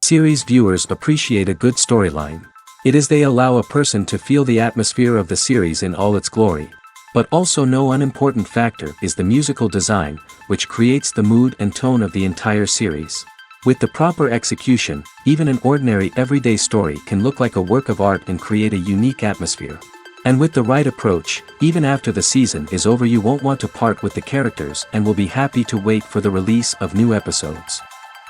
Series viewers appreciate a good storyline. It is they allow a person to feel the atmosphere of the series in all its glory. But also no unimportant factor is the musical design, which creates the mood and tone of the entire series. With the proper execution, even an ordinary everyday story can look like a work of art and create a unique atmosphere. And with the right approach, even after the season is over you won't want to part with the characters and will be happy to wait for the release of new episodes.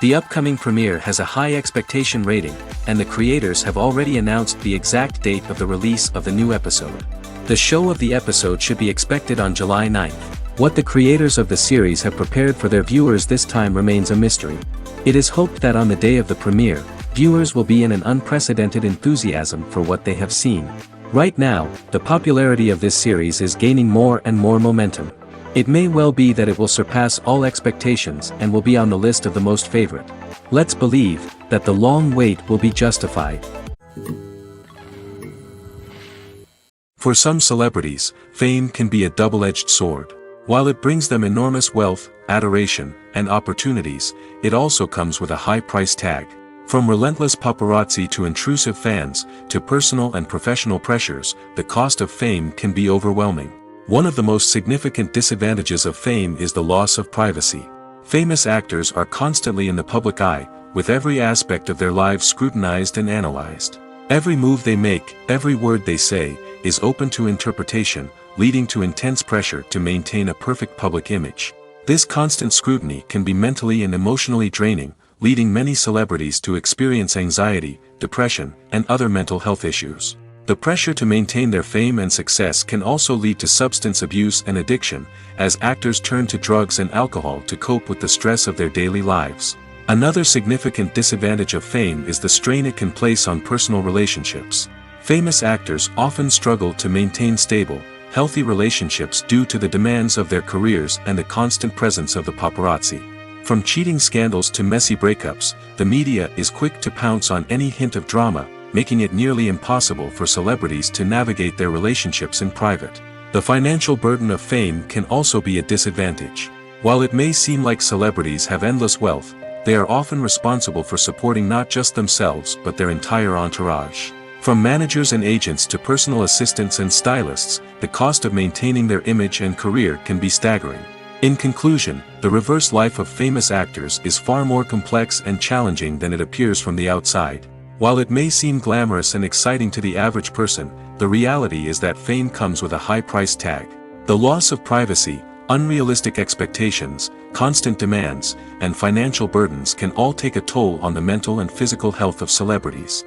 The upcoming premiere has a high expectation rating, and the creators have already announced the exact date of the release of the new episode. The show of the episode should be expected on July 9th. What the creators of the series have prepared for their viewers this time remains a mystery. It is hoped that on the day of the premiere, viewers will be in an unprecedented enthusiasm for what they have seen. Right now, the popularity of this series is gaining more and more momentum. It may well be that it will surpass all expectations and will be on the list of the most favorite. Let's believe that the long wait will be justified. For some celebrities, fame can be a double-edged sword. While it brings them enormous wealth, adoration, and opportunities, it also comes with a high price tag. From relentless paparazzi to intrusive fans, to personal and professional pressures, the cost of fame can be overwhelming. One of the most significant disadvantages of fame is the loss of privacy. Famous actors are constantly in the public eye, with every aspect of their lives scrutinized and analyzed. Every move they make, every word they say, is open to interpretation, leading to intense pressure to maintain a perfect public image. This constant scrutiny can be mentally and emotionally draining, leading many celebrities to experience anxiety, depression, and other mental health issues. The pressure to maintain their fame and success can also lead to substance abuse and addiction, as actors turn to drugs and alcohol to cope with the stress of their daily lives. Another significant disadvantage of fame is the strain it can place on personal relationships. Famous actors often struggle to maintain stable, healthy relationships due to the demands of their careers and the constant presence of the paparazzi. From cheating scandals to messy breakups, the media is quick to pounce on any hint of drama, making it nearly impossible for celebrities to navigate their relationships in private. The financial burden of fame can also be a disadvantage. While it may seem like celebrities have endless wealth, they are often responsible for supporting not just themselves but their entire entourage. From managers and agents to personal assistants and stylists, the cost of maintaining their image and career can be staggering. In conclusion, the reverse life of famous actors is far more complex and challenging than it appears from the outside. While it may seem glamorous and exciting to the average person, the reality is that fame comes with a high price tag. The loss of privacy, unrealistic expectations, constant demands, and financial burdens can all take a toll on the mental and physical health of celebrities.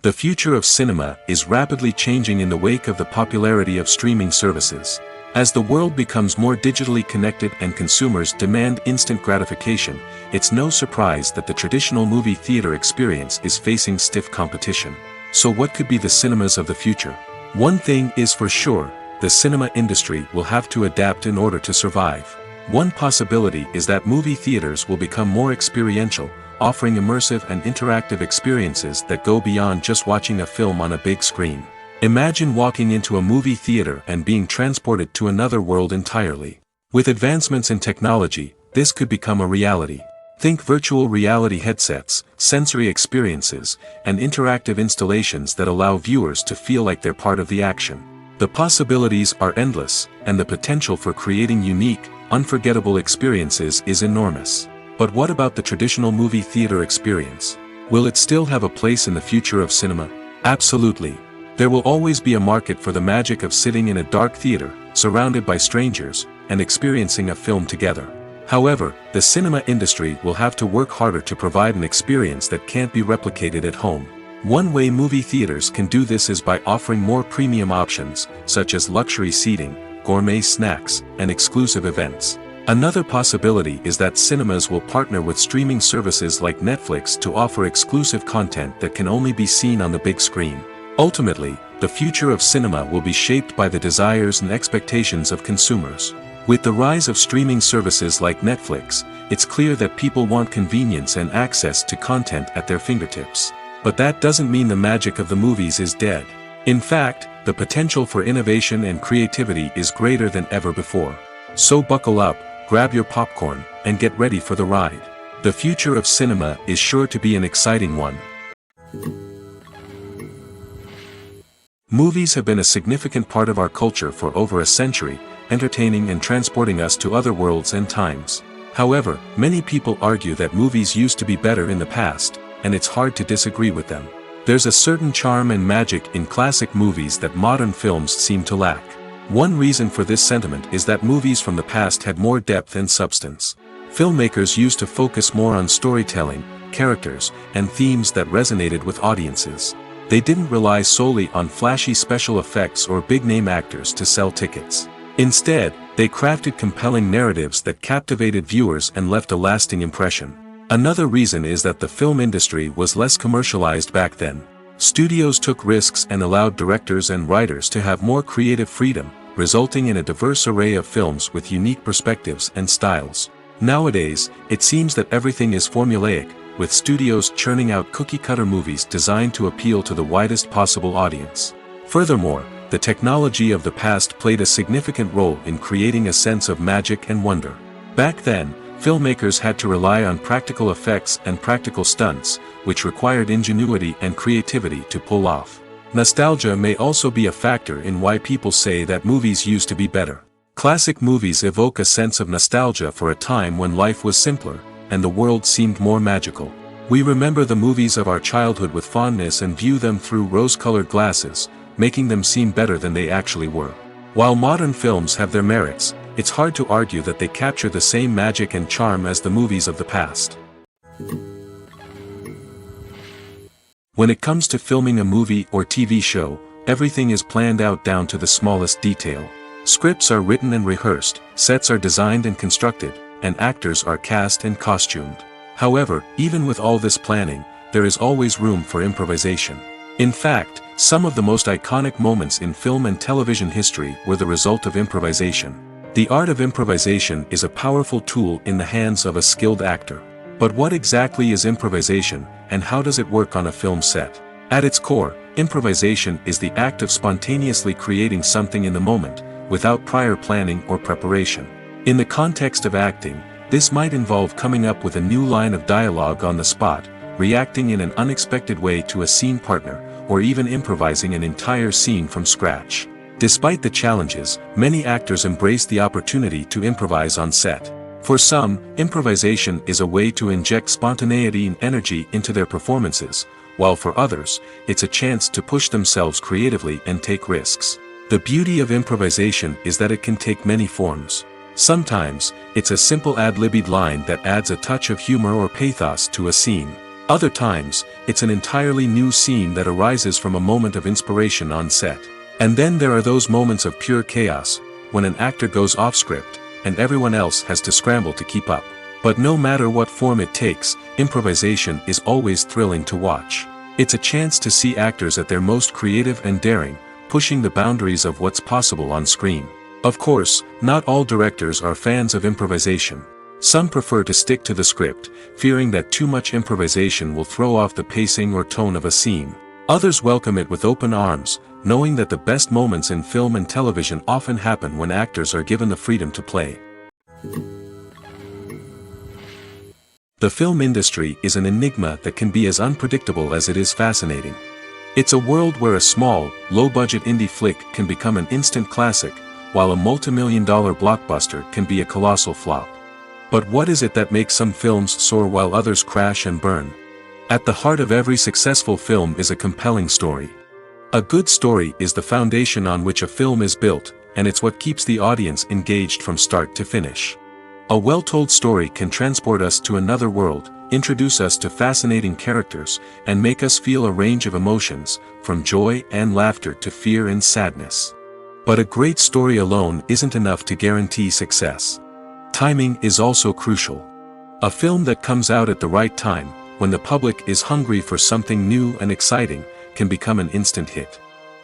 The future of cinema is rapidly changing in the wake of the popularity of streaming services. As the world becomes more digitally connected and consumers demand instant gratification, it's no surprise that the traditional movie theater experience is facing stiff competition. So what could be the cinemas of the future? One thing is for sure, the cinema industry will have to adapt in order to survive. One possibility is that movie theaters will become more experiential, offering immersive and interactive experiences that go beyond just watching a film on a big screen. Imagine walking into a movie theater and being transported to another world entirely. With advancements in technology, this could become a reality. Think virtual reality headsets, sensory experiences, and interactive installations that allow viewers to feel like they're part of the action. The possibilities are endless, and the potential for creating unique, unforgettable experiences is enormous. But what about the traditional movie theater experience? Will it still have a place in the future of cinema? Absolutely. There will always be a market for the magic of sitting in a dark theater, surrounded by strangers, and experiencing a film together. However, the cinema industry will have to work harder to provide an experience that can't be replicated at home. One way movie theaters can do this is by offering more premium options, such as luxury seating, gourmet snacks, and exclusive events. Another possibility is that cinemas will partner with streaming services like Netflix to offer exclusive content that can only be seen on the big screen. Ultimately, the future of cinema will be shaped by the desires and expectations of consumers. With the rise of streaming services like Netflix, it's clear that people want convenience and access to content at their fingertips. But that doesn't mean the magic of the movies is dead. In fact, the potential for innovation and creativity is greater than ever before. So buckle up, grab your popcorn, and get ready for the ride. The future of cinema is sure to be an exciting one. Movies have been a significant part of our culture for over a century, entertaining and transporting us to other worlds and times. However, many people argue that movies used to be better in the past, and it's hard to disagree with them. There's a certain charm and magic in classic movies that modern films seem to lack. One reason for this sentiment is that movies from the past had more depth and substance. Filmmakers used to focus more on storytelling, characters, and themes that resonated with audiences. They didn't rely solely on flashy special effects or big-name actors to sell tickets. Instead, they crafted compelling narratives that captivated viewers and left a lasting impression. Another reason is that the film industry was less commercialized back then. Studios took risks and allowed directors and writers to have more creative freedom, resulting in a diverse array of films with unique perspectives and styles. Nowadays, it seems that everything is formulaic, with studios churning out cookie-cutter movies designed to appeal to the widest possible audience. Furthermore, the technology of the past played a significant role in creating a sense of magic and wonder. Back then, filmmakers had to rely on practical effects and practical stunts, which required ingenuity and creativity to pull off. Nostalgia may also be a factor in why people say that movies used to be better. Classic movies evoke a sense of nostalgia for a time when life was simpler, and the world seemed more magical. We remember the movies of our childhood with fondness and view them through rose-colored glasses, making them seem better than they actually were. While modern films have their merits, it's hard to argue that they capture the same magic and charm as the movies of the past. When it comes to filming a movie or TV show, everything is planned out down to the smallest detail. Scripts are written and rehearsed, sets are designed and constructed, and actors are cast and costumed. However, even with all this planning, there is always room for improvisation. In fact, some of the most iconic moments in film and television history were the result of improvisation. The art of improvisation is a powerful tool in the hands of a skilled actor. But what exactly is improvisation, and how does it work on a film set? At its core, improvisation is the act of spontaneously creating something in the moment, without prior planning or preparation. In the context of acting, this might involve coming up with a new line of dialogue on the spot, reacting in an unexpected way to a scene partner, or even improvising an entire scene from scratch. Despite the challenges, many actors embrace the opportunity to improvise on set. For some, improvisation is a way to inject spontaneity and energy into their performances, while for others, it's a chance to push themselves creatively and take risks. The beauty of improvisation is that it can take many forms. Sometimes, it's a simple ad-libbed line that adds a touch of humor or pathos to a scene. Other times, it's an entirely new scene that arises from a moment of inspiration on set. And then there are those moments of pure chaos, when an actor goes off script, and everyone else has to scramble to keep up. But no matter what form it takes, improvisation is always thrilling to watch. It's a chance to see actors at their most creative and daring, pushing the boundaries of what's possible on screen. Of course, not all directors are fans of improvisation. Some prefer to stick to the script, fearing that too much improvisation will throw off the pacing or tone of a scene. Others welcome it with open arms, knowing that the best moments in film and television often happen when actors are given the freedom to play. The film industry is an enigma that can be as unpredictable as it is fascinating. It's a world where a small, low-budget indie flick can become an instant classic, while a multi-million-dollar blockbuster can be a colossal flop. But what is it that makes some films soar while others crash and burn? At the heart of every successful film is a compelling story. A good story is the foundation on which a film is built, and it's what keeps the audience engaged from start to finish. A well-told story can transport us to another world, introduce us to fascinating characters, and make us feel a range of emotions, from joy and laughter to fear and sadness. But a great story alone isn't enough to guarantee success. Timing is also crucial. A film that comes out at the right time, when the public is hungry for something new and exciting, can become an instant hit.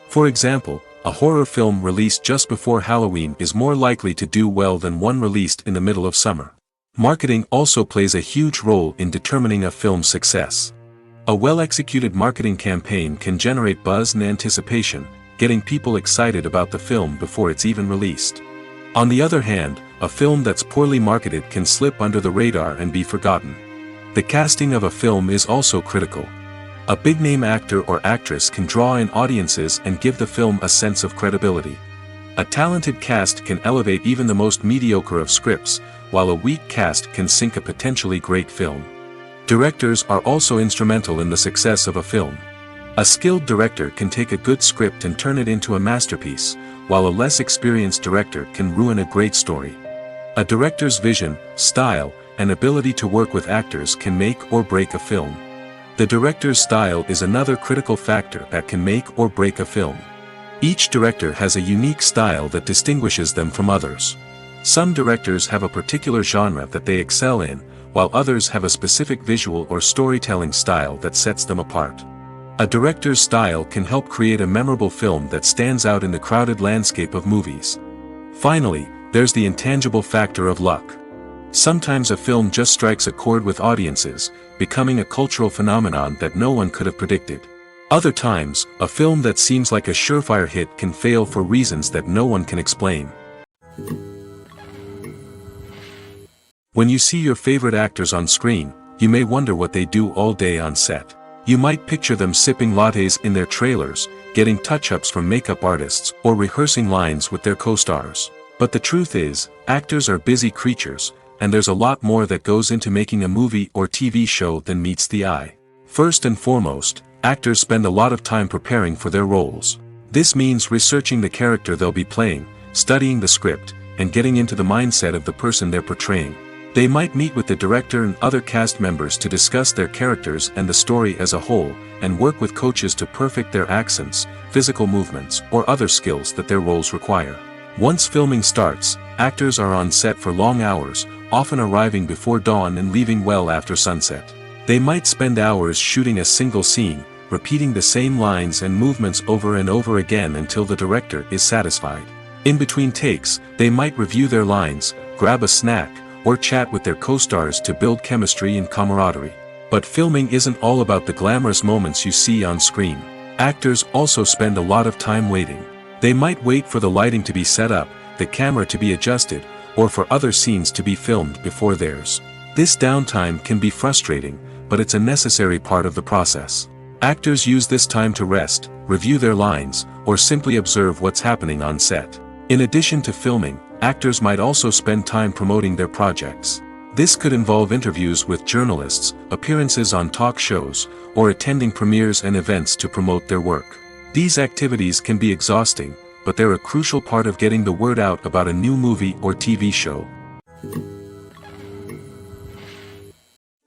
For example, a horror film released just before Halloween is more likely to do well than one released in the middle of summer. Marketing also plays a huge role in determining a film's success. A well-executed marketing campaign can generate buzz and anticipation, getting people excited about the film before it's even released. On the other hand, a film that's poorly marketed can slip under the radar and be forgotten. The casting of a film is also critical. A big-name actor or actress can draw in audiences and give the film a sense of credibility. A talented cast can elevate even the most mediocre of scripts, while a weak cast can sink a potentially great film. Directors are also instrumental in the success of a film. A skilled director can take a good script and turn it into a masterpiece, while a less experienced director can ruin a great story. A director's vision, style, and ability to work with actors can make or break a film. The director's style is another critical factor that can make or break a film. Each director has a unique style that distinguishes them from others. Some directors have a particular genre that they excel in, while others have a specific visual or storytelling style that sets them apart. A director's style can help create a memorable film that stands out in the crowded landscape of movies. Finally, there's the intangible factor of luck. Sometimes a film just strikes a chord with audiences, becoming a cultural phenomenon that no one could have predicted. Other times, a film that seems like a surefire hit can fail for reasons that no one can explain. When you see your favorite actors on screen, you may wonder what they do all day on set. You might picture them sipping lattes in their trailers, getting touch-ups from makeup artists, or rehearsing lines with their co-stars. But the truth is, actors are busy creatures, and there's a lot more that goes into making a movie or TV show than meets the eye. First and foremost, actors spend a lot of time preparing for their roles. This means researching the character they'll be playing, studying the script, and getting into the mindset of the person they're portraying. They might meet with the director and other cast members to discuss their characters and the story as a whole, and work with coaches to perfect their accents, physical movements, or other skills that their roles require. Once filming starts, actors are on set for long hours, often arriving before dawn and leaving well after sunset. They might spend hours shooting a single scene, repeating the same lines and movements over and over again until the director is satisfied. In between takes, they might review their lines, grab a snack, or chat with their co-stars to build chemistry and camaraderie. But filming isn't all about the glamorous moments you see on screen. Actors also spend a lot of time waiting. They might wait for the lighting to be set up, the camera to be adjusted, or for other scenes to be filmed before theirs. This downtime can be frustrating, but it's a necessary part of the process. Actors use this time to rest, review their lines, or simply observe what's happening on set. In addition to filming, actors might also spend time promoting their projects. This could involve interviews with journalists, appearances on talk shows, or attending premieres and events to promote their work. These activities can be exhausting, but they're a crucial part of getting the word out about a new movie or TV show.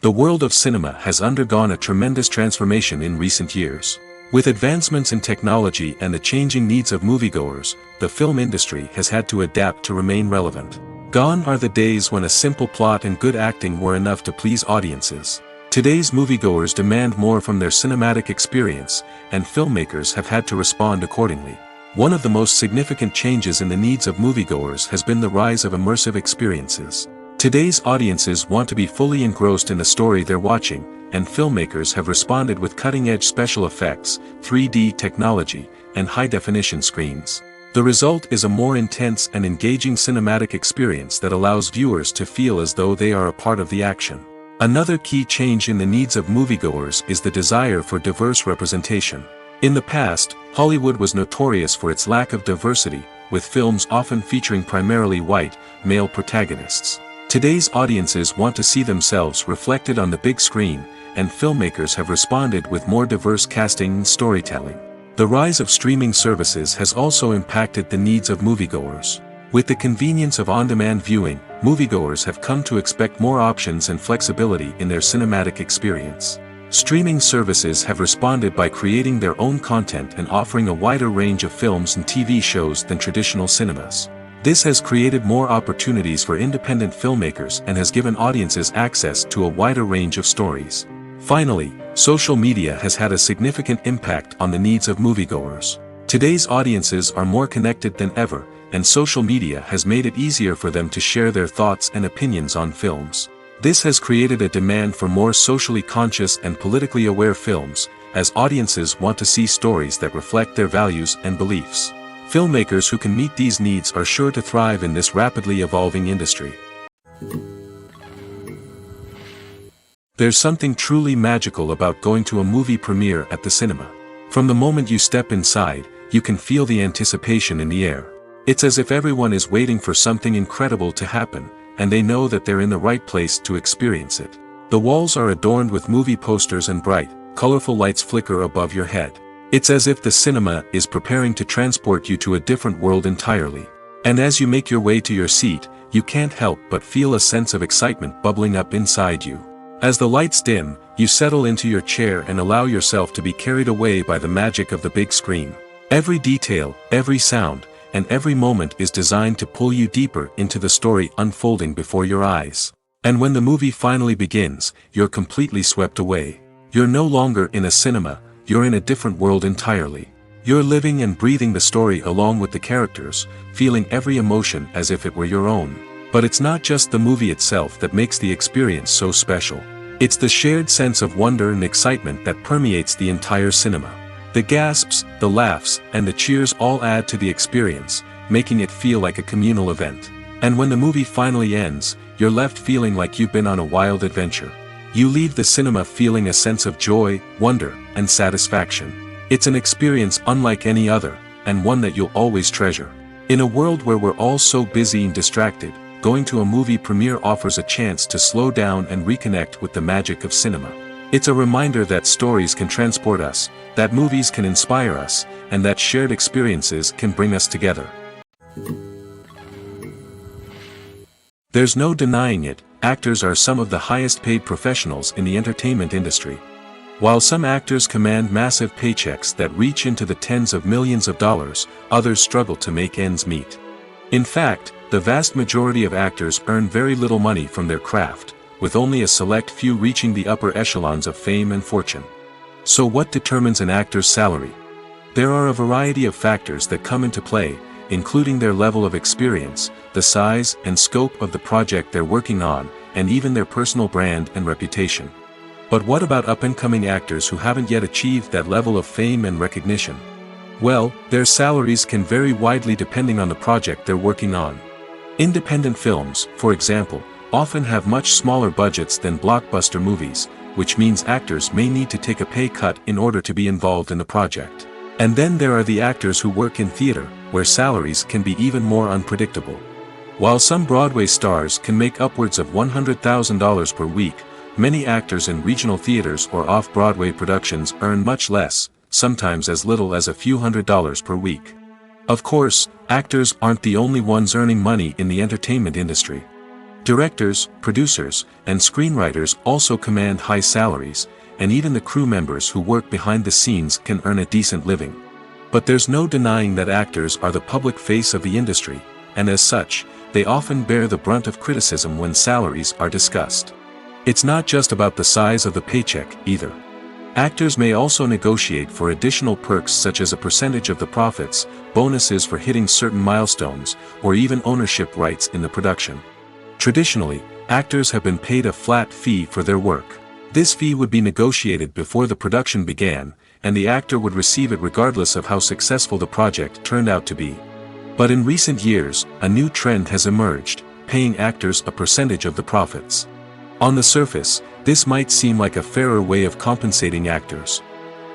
The world of cinema has undergone a tremendous transformation in recent years. With advancements in technology and the changing needs of moviegoers, the film industry has had to adapt to remain relevant. Gone are the days when a simple plot and good acting were enough to please audiences. Today's moviegoers demand more from their cinematic experience, and filmmakers have had to respond accordingly. One of the most significant changes in the needs of moviegoers has been the rise of immersive experiences. Today's audiences want to be fully engrossed in the story they're watching, and filmmakers have responded with cutting-edge special effects, 3D technology, and high-definition screens. The result is a more intense and engaging cinematic experience that allows viewers to feel as though they are a part of the action. Another key change in the needs of moviegoers is the desire for diverse representation. In the past, Hollywood was notorious for its lack of diversity, with films often featuring primarily white, male protagonists. Today's audiences want to see themselves reflected on the big screen, and filmmakers have responded with more diverse casting and storytelling. The rise of streaming services has also impacted the needs of moviegoers. With the convenience of on-demand viewing, moviegoers have come to expect more options and flexibility in their cinematic experience. Streaming services have responded by creating their own content and offering a wider range of films and TV shows than traditional cinemas. This has created more opportunities for independent filmmakers and has given audiences access to a wider range of stories. Finally, social media has had a significant impact on the needs of moviegoers. Today's audiences are more connected than ever, and social media has made it easier for them to share their thoughts and opinions on films. This has created a demand for more socially conscious and politically aware films, as audiences want to see stories that reflect their values and beliefs. Filmmakers who can meet these needs are sure to thrive in this rapidly evolving industry. There's something truly magical about going to a movie premiere at the cinema. From the moment you step inside, you can feel the anticipation in the air. It's as if everyone is waiting for something incredible to happen, and they know that they're in the right place to experience it. The walls are adorned with movie posters and bright, colorful lights flicker above your head. It's as if the cinema is preparing to transport you to a different world entirely. And as you make your way to your seat, you can't help but feel a sense of excitement bubbling up inside you. As the lights dim, you settle into your chair and allow yourself to be carried away by the magic of the big screen. Every detail, every sound, and every moment is designed to pull you deeper into the story unfolding before your eyes. And when the movie finally begins, you're completely swept away. You're no longer in a cinema, you're in a different world entirely. You're living and breathing the story along with the characters, feeling every emotion as if it were your own. But it's not just the movie itself that makes the experience so special. It's the shared sense of wonder and excitement that permeates the entire cinema. The gasps, the laughs, and the cheers all add to the experience, making it feel like a communal event. And when the movie finally ends, you're left feeling like you've been on a wild adventure. You leave the cinema feeling a sense of joy, wonder, and satisfaction. It's an experience unlike any other, and one that you'll always treasure. In a world where we're all so busy and distracted, going to a movie premiere offers a chance to slow down and reconnect with the magic of cinema. It's a reminder that stories can transport us, that movies can inspire us, and that shared experiences can bring us together. There's no denying it, actors are some of the highest paid professionals in the entertainment industry. While some actors command massive paychecks that reach into the tens of millions of dollars, others struggle to make ends meet. In fact, the vast majority of actors earn very little money from their craft, with only a select few reaching the upper echelons of fame and fortune. So what determines an actor's salary? There are a variety of factors that come into play, including their level of experience, the size and scope of the project they're working on, and even their personal brand and reputation. But what about up-and-coming actors who haven't yet achieved that level of fame and recognition? Well, their salaries can vary widely depending on the project they're working on. Independent films, for example, often have much smaller budgets than blockbuster movies, which means actors may need to take a pay cut in order to be involved in the project. And then there are the actors who work in theater, where salaries can be even more unpredictable. While some Broadway stars can make upwards of $100,000 per week, many actors in regional theaters or off-Broadway productions earn much less, sometimes as little as a few $100s per week. Of course, actors aren't the only ones earning money in the entertainment industry. Directors, producers, and screenwriters also command high salaries, and even the crew members who work behind the scenes can earn a decent living. But there's no denying that actors are the public face of the industry, and as such, they often bear the brunt of criticism when salaries are discussed. It's not just about the size of the paycheck, either. Actors may also negotiate for additional perks such as a percentage of the profits, bonuses for hitting certain milestones, or even ownership rights in the production. Traditionally, actors have been paid a flat fee for their work. This fee would be negotiated before the production began, and the actor would receive it regardless of how successful the project turned out to be. But in recent years, a new trend has emerged, paying actors a percentage of the profits. On the surface, this might seem like a fairer way of compensating actors.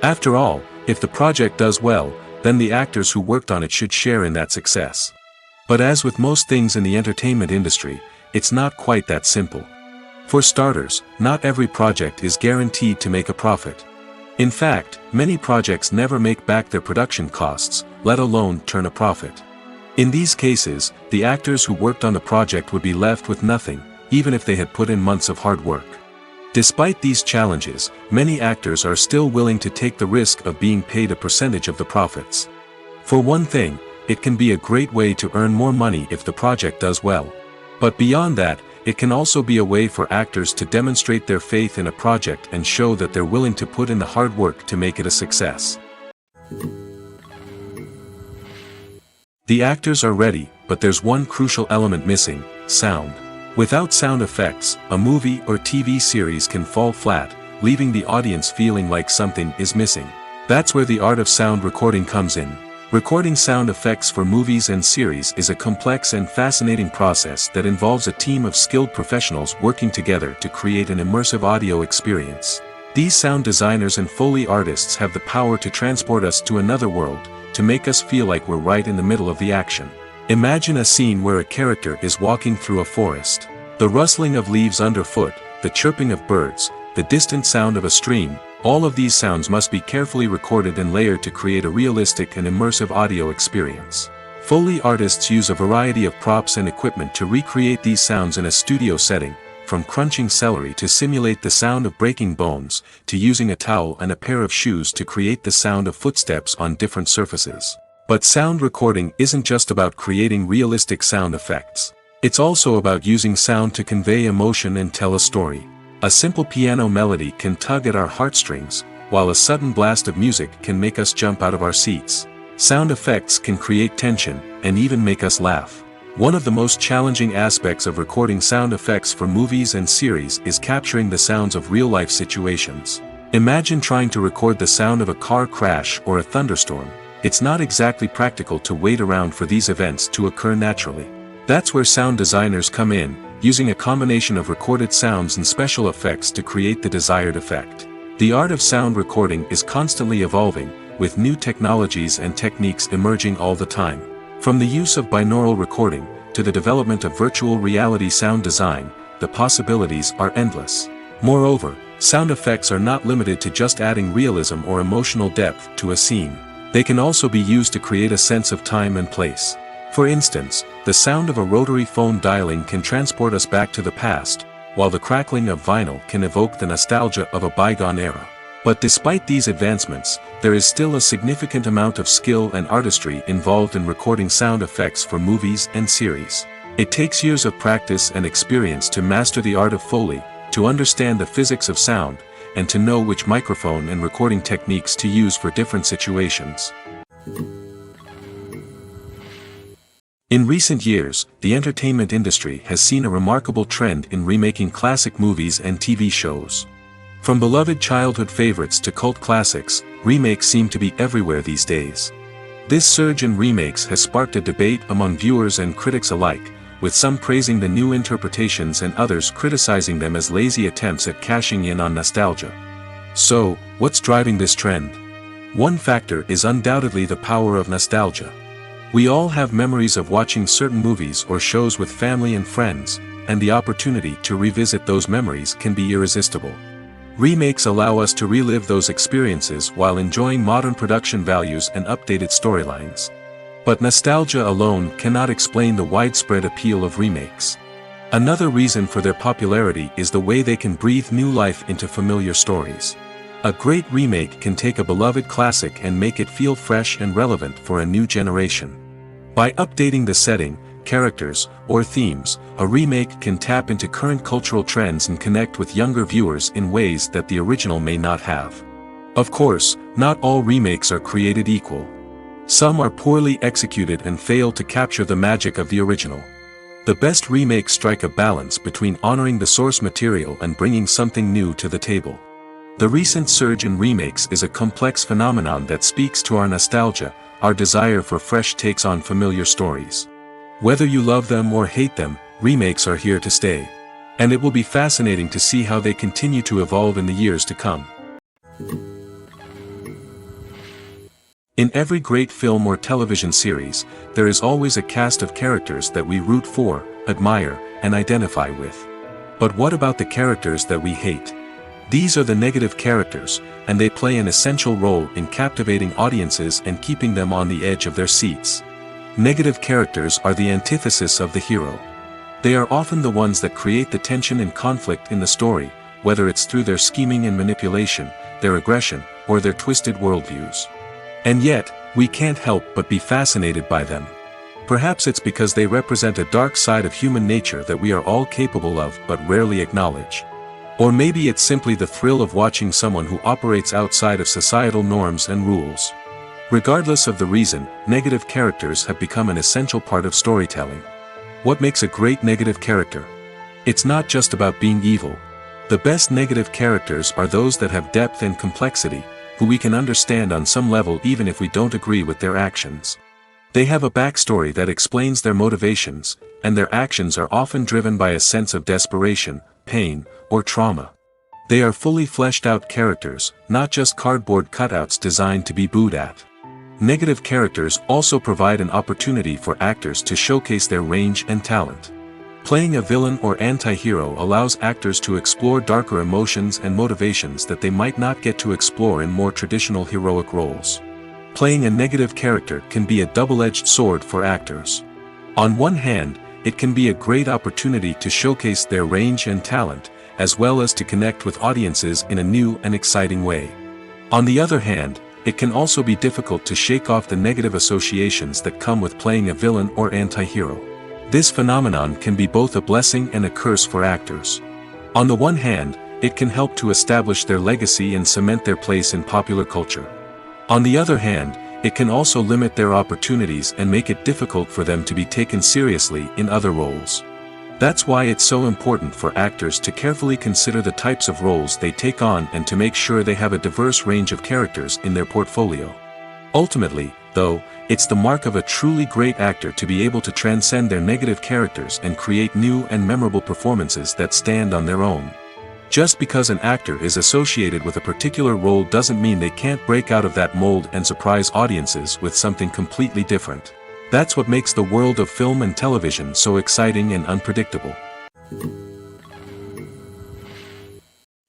After all, if the project does well, then the actors who worked on it should share in that success. But as with most things in the entertainment industry, it's not quite that simple. For starters, not every project is guaranteed to make a profit. In fact, many projects never make back their production costs, let alone turn a profit. In these cases, the actors who worked on the project would be left with nothing, even if they had put in months of hard work. Despite these challenges, many actors are still willing to take the risk of being paid a percentage of the profits. For one thing, it can be a great way to earn more money if the project does well. But beyond that, it can also be a way for actors to demonstrate their faith in a project and show that they're willing to put in the hard work to make it a success. The actors are ready, but there's one crucial element missing: sound. Without sound effects, a movie or TV series can fall flat, leaving the audience feeling like something is missing. That's where the art of sound recording comes in. Recording sound effects for movies and series is a complex and fascinating process that involves a team of skilled professionals working together to create an immersive audio experience. These sound designers and Foley artists have the power to transport us to another world, to make us feel like we're right in the middle of the action. Imagine a scene where a character is walking through a forest. The rustling of leaves underfoot, the chirping of birds, the distant sound of a stream, all of these sounds must be carefully recorded and layered to create a realistic and immersive audio experience. Foley artists use a variety of props and equipment to recreate these sounds in a studio setting, from crunching celery to simulate the sound of breaking bones, to using a towel and a pair of shoes to create the sound of footsteps on different surfaces. But sound recording isn't just about creating realistic sound effects. It's also about using sound to convey emotion and tell a story. A simple piano melody can tug at our heartstrings, while a sudden blast of music can make us jump out of our seats. Sound effects can create tension, and even make us laugh. One of the most challenging aspects of recording sound effects for movies and series is capturing the sounds of real-life situations. Imagine trying to record the sound of a car crash or a thunderstorm. It's not exactly practical to wait around for these events to occur naturally. That's where sound designers come in, using a combination of recorded sounds and special effects to create the desired effect. The art of sound recording is constantly evolving, with new technologies and techniques emerging all the time. From the use of binaural recording, to the development of virtual reality sound design, the possibilities are endless. Moreover, sound effects are not limited to just adding realism or emotional depth to a scene. They can also be used to create a sense of time and place. For instance, the sound of a rotary phone dialing can transport us back to the past, while the crackling of vinyl can evoke the nostalgia of a bygone era. But despite these advancements, there is still a significant amount of skill and artistry involved in recording sound effects for movies and series. It takes years of practice and experience to master the art of Foley, to understand the physics of sound, and to know which microphone and recording techniques to use for different situations. In recent years, the entertainment industry has seen a remarkable trend in remaking classic movies and TV shows. From beloved childhood favorites to cult classics, remakes seem to be everywhere these days. This surge in remakes has sparked a debate among viewers and critics alike, with some praising the new interpretations and others criticizing them as lazy attempts at cashing in on nostalgia. So, what's driving this trend? One factor is undoubtedly the power of nostalgia. We all have memories of watching certain movies or shows with family and friends, and the opportunity to revisit those memories can be irresistible. Remakes allow us to relive those experiences while enjoying modern production values and updated storylines. But nostalgia alone cannot explain the widespread appeal of remakes. Another reason for their popularity is the way they can breathe new life into familiar stories. A great remake can take a beloved classic and make it feel fresh and relevant for a new generation. By updating the setting, characters, or themes, a remake can tap into current cultural trends and connect with younger viewers in ways that the original may not have. Of course, not all remakes are created equal. Some are poorly executed and fail to capture the magic of the original. The best remakes strike a balance between honoring the source material and bringing something new to the table. The recent surge in remakes is a complex phenomenon that speaks to our nostalgia, our desire for fresh takes on familiar stories. Whether you love them or hate them, remakes are here to stay. And it will be fascinating to see how they continue to evolve in the years to come. In every great film or television series, there is always a cast of characters that we root for, admire, and identify with. But what about the characters that we hate? These are the negative characters, and they play an essential role in captivating audiences and keeping them on the edge of their seats. Negative characters are the antithesis of the hero. They are often the ones that create the tension and conflict in the story, whether it's through their scheming and manipulation, their aggression, or their twisted worldviews. And yet, we can't help but be fascinated by them. Perhaps it's because they represent a dark side of human nature that we are all capable of but rarely acknowledge. Or maybe it's simply the thrill of watching someone who operates outside of societal norms and rules. Regardless of the reason, negative characters have become an essential part of storytelling. What makes a great negative character? It's not just about being evil. The best negative characters are those that have depth and complexity, who we can understand on some level even if we don't agree with their actions. They have a backstory that explains their motivations, and their actions are often driven by a sense of desperation, pain, or trauma. They are fully fleshed out characters, not just cardboard cutouts designed to be booed at. Negative characters also provide an opportunity for actors to showcase their range and talent. Playing a villain or anti-hero allows actors to explore darker emotions and motivations that they might not get to explore in more traditional heroic roles. Playing a negative character can be a double-edged sword for actors. On one hand, it can be a great opportunity to showcase their range and talent, as well as to connect with audiences in a new and exciting way. On the other hand, it can also be difficult to shake off the negative associations that come with playing a villain or anti-hero. This phenomenon can be both a blessing and a curse for actors. On the one hand, it can help to establish their legacy and cement their place in popular culture. On the other hand, it can also limit their opportunities and make it difficult for them to be taken seriously in other roles. That's why it's so important for actors to carefully consider the types of roles they take on and to make sure they have a diverse range of characters in their portfolio. Ultimately, though, it's the mark of a truly great actor to be able to transcend their negative characters and create new and memorable performances that stand on their own. Just because an actor is associated with a particular role doesn't mean they can't break out of that mold and surprise audiences with something completely different. That's what makes the world of film and television so exciting and unpredictable.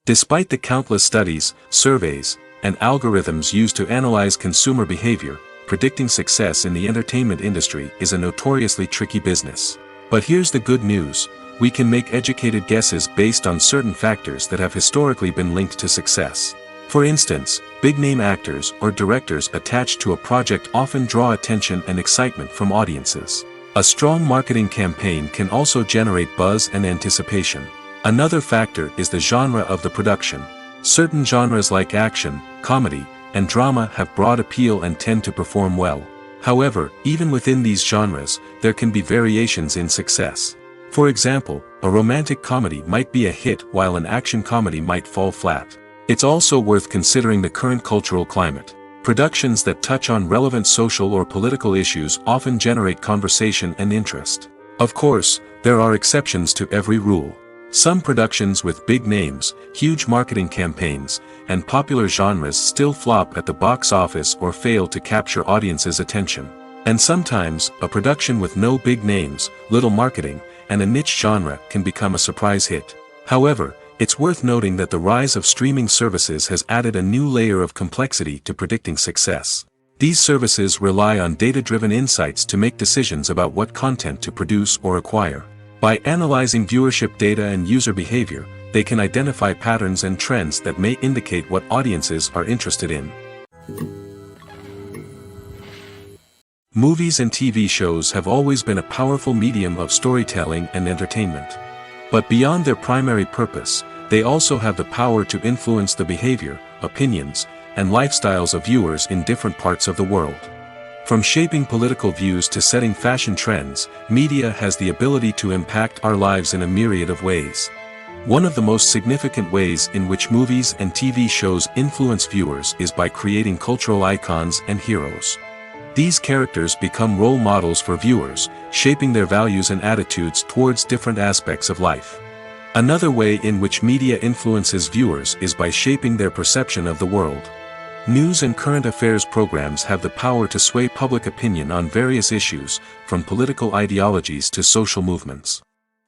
Despite the countless studies, surveys, and algorithms used to analyze consumer behavior, predicting success in the entertainment industry is a notoriously tricky business. But here's the good news. We can make educated guesses based on certain factors that have historically been linked to success. For instance, big-name actors or directors attached to a project often draw attention and excitement from audiences. A strong marketing campaign can also generate buzz and anticipation. Another factor is the genre of the production. Certain genres like action, comedy, and drama have broad appeal and tend to perform well. However, even within these genres, there can be variations in success. For example, a romantic comedy might be a hit while an action comedy might fall flat. It's also worth considering the current cultural climate. Productions that touch on relevant social or political issues often generate conversation and interest. Of course, there are exceptions to every rule. Some productions with big names, huge marketing campaigns, and popular genres still flop at the box office or fail to capture audiences' attention. And sometimes, a production with no big names, little marketing, and a niche genre can become a surprise hit. However, it's worth noting that the rise of streaming services has added a new layer of complexity to predicting success. These services rely on data-driven insights to make decisions about what content to produce or acquire. By analyzing viewership data and user behavior, they can identify patterns and trends that may indicate what audiences are interested in. Movies and TV shows have always been a powerful medium of storytelling and entertainment. But beyond their primary purpose, they also have the power to influence the behavior, opinions, and lifestyles of viewers in different parts of the world. From shaping political views to setting fashion trends, media has the ability to impact our lives in a myriad of ways. One of the most significant ways in which movies and TV shows influence viewers is by creating cultural icons and heroes. These characters become role models for viewers, shaping their values and attitudes towards different aspects of life. Another way in which media influences viewers is by shaping their perception of the world. News and current affairs programs have the power to sway public opinion on various issues, from political ideologies to social movements.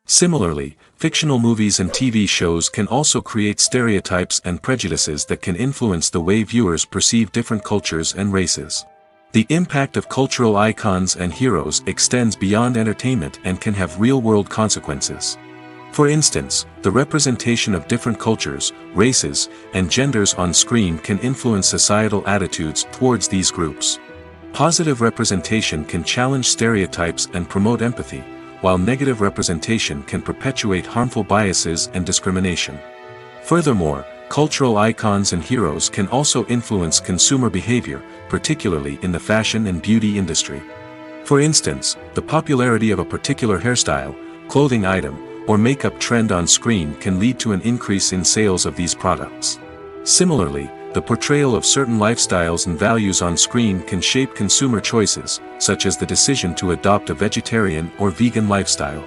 Similarly, fictional movies and TV shows can also create stereotypes and prejudices that can influence the way viewers perceive different cultures and races. The impact of cultural icons and heroes extends beyond entertainment and can have real-world consequences. For instance, the representation of different cultures, races, and genders on screen can influence societal attitudes towards these groups. Positive representation can challenge stereotypes and promote empathy, while negative representation can perpetuate harmful biases and discrimination. Furthermore, cultural icons and heroes can also influence consumer behavior, particularly in the fashion and beauty industry. For instance, the popularity of a particular hairstyle, clothing item, or makeup trend on screen can lead to an increase in sales of these products. Similarly, the portrayal of certain lifestyles and values on screen can shape consumer choices, such as the decision to adopt a vegetarian or vegan lifestyle.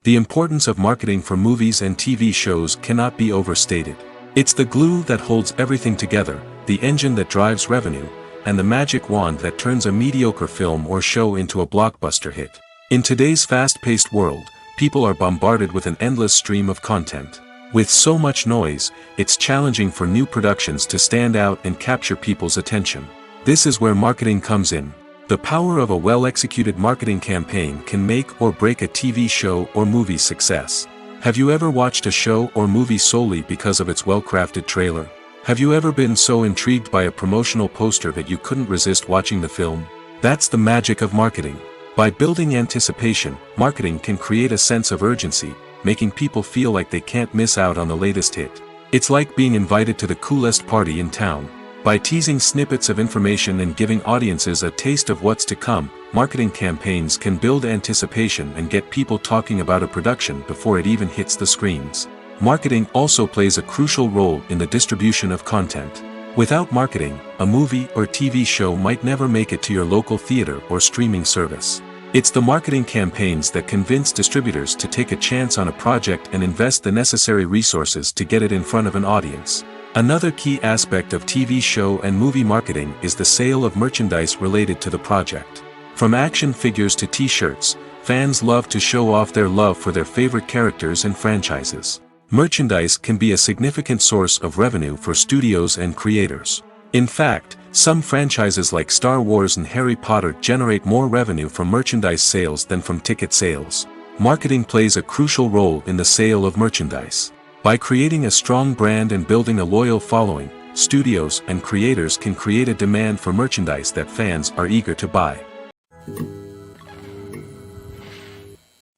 The importance of marketing for movies and TV shows cannot be overstated. It's the glue that holds everything together, the engine that drives revenue, and the magic wand that turns a mediocre film or show into a blockbuster hit. In today's fast-paced world, people are bombarded with an endless stream of content. With so much noise, it's challenging for new productions to stand out and capture people's attention. This is where marketing comes in. The power of a well-executed marketing campaign can make or break a TV show or movie's success. Have you ever watched a show or movie solely because of its well-crafted trailer? Have you ever been so intrigued by a promotional poster that you couldn't resist watching the film? That's the magic of marketing. By building anticipation, marketing can create a sense of urgency, making people feel like they can't miss out on the latest hit. It's like being invited to the coolest party in town. By teasing snippets of information and giving audiences a taste of what's to come, marketing campaigns can build anticipation and get people talking about a production before it even hits the screens. Marketing also plays a crucial role in the distribution of content. Without marketing, a movie or TV show might never make it to your local theater or streaming service. It's the marketing campaigns that convince distributors to take a chance on a project and invest the necessary resources to get it in front of an audience. Another key aspect of TV show and movie marketing is the sale of merchandise related to the project. From action figures to t-shirts, fans love to show off their love for their favorite characters and franchises. Merchandise can be a significant source of revenue for studios and creators. In fact, some franchises like Star Wars and Harry Potter generate more revenue from merchandise sales than from ticket sales. Marketing plays a crucial role in the sale of merchandise. By creating a strong brand and building a loyal following, studios and creators can create a demand for merchandise that fans are eager to buy.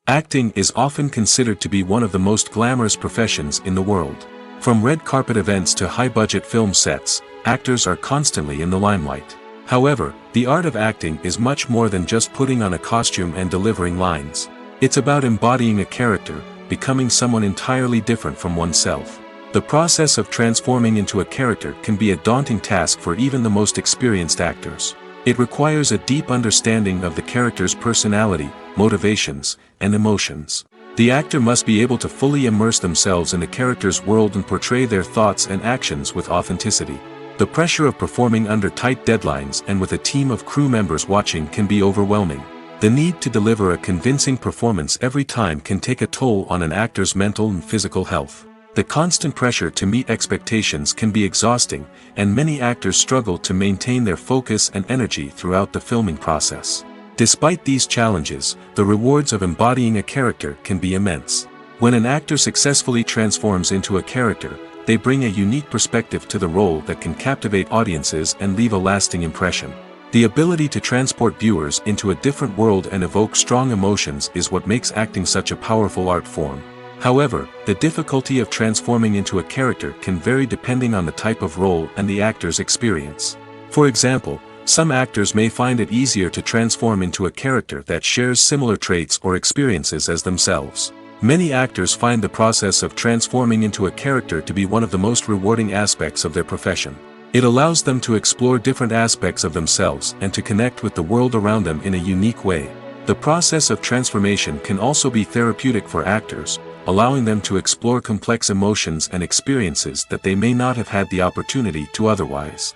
Acting is often considered to be one of the most glamorous professions in the world. From red carpet events to high-budget film sets, actors are constantly in the limelight. However, the art of acting is much more than just putting on a costume and delivering lines. It's about embodying a character, becoming someone entirely different from oneself. The process of transforming into a character can be a daunting task for even the most experienced actors. It requires a deep understanding of the character's personality, motivations, and emotions. The actor must be able to fully immerse themselves in the character's world and portray their thoughts and actions with authenticity. The pressure of performing under tight deadlines and with a team of crew members watching can be overwhelming. The need to deliver a convincing performance every time can take a toll on an actor's mental and physical health. The constant pressure to meet expectations can be exhausting, and many actors struggle to maintain their focus and energy throughout the filming process. Despite these challenges, the rewards of embodying a character can be immense. When an actor successfully transforms into a character, they bring a unique perspective to the role that can captivate audiences and leave a lasting impression. The ability to transport viewers into a different world and evoke strong emotions is what makes acting such a powerful art form. However, the difficulty of transforming into a character can vary depending on the type of role and the actor's experience. For example, some actors may find it easier to transform into a character that shares similar traits or experiences as themselves. Many actors find the process of transforming into a character to be one of the most rewarding aspects of their profession. It allows them to explore different aspects of themselves and to connect with the world around them in a unique way. The process of transformation can also be therapeutic for actors, allowing them to explore complex emotions and experiences that they may not have had the opportunity to otherwise.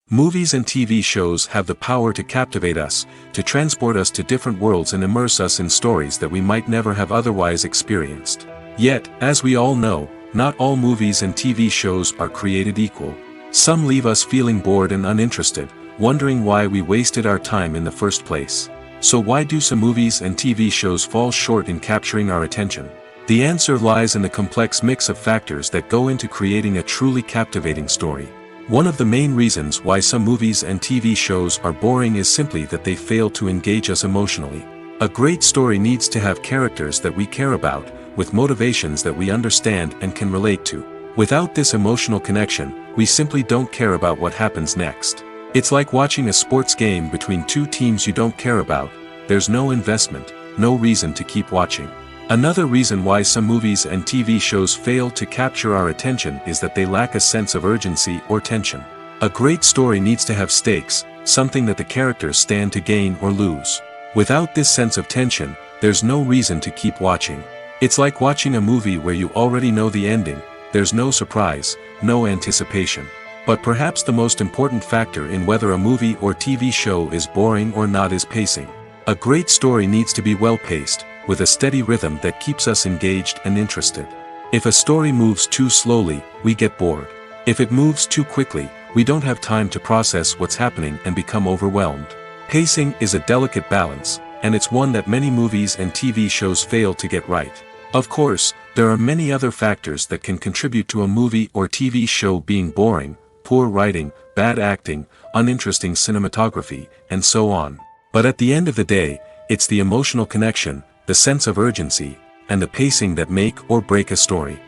Movies and TV shows have the power to captivate us, to transport us to different worlds and immerse us in stories that we might never have otherwise experienced. Yet, as we all know, not all movies and TV shows are created equal. Some leave us feeling bored and uninterested, wondering why we wasted our time in the first place. So why do some movies and TV shows fall short in capturing our attention? The answer lies in the complex mix of factors that go into creating a truly captivating story. One of the main reasons why some movies and TV shows are boring is simply that they fail to engage us emotionally. A great story needs to have characters that we care about, with motivations that we understand and can relate to. Without this emotional connection, we simply don't care about what happens next. It's like watching a sports game between two teams you don't care about. There's no investment, no reason to keep watching. Another reason why some movies and TV shows fail to capture our attention is that they lack a sense of urgency or tension. A great story needs to have stakes, something that the characters stand to gain or lose. Without this sense of tension, there's no reason to keep watching. It's like watching a movie where you already know the ending. There's no surprise, no anticipation. But perhaps the most important factor in whether a movie or TV show is boring or not is pacing. A great story needs to be well-paced, with a steady rhythm that keeps us engaged and interested. If a story moves too slowly, we get bored. If it moves too quickly, we don't have time to process what's happening and become overwhelmed. Pacing is a delicate balance, and it's one that many movies and TV shows fail to get right. Of course, there are many other factors that can contribute to a movie or TV show being boring: poor writing, bad acting, uninteresting cinematography, and so on. But at the end of the day, it's the emotional connection, the sense of urgency, and the pacing that make or break a story.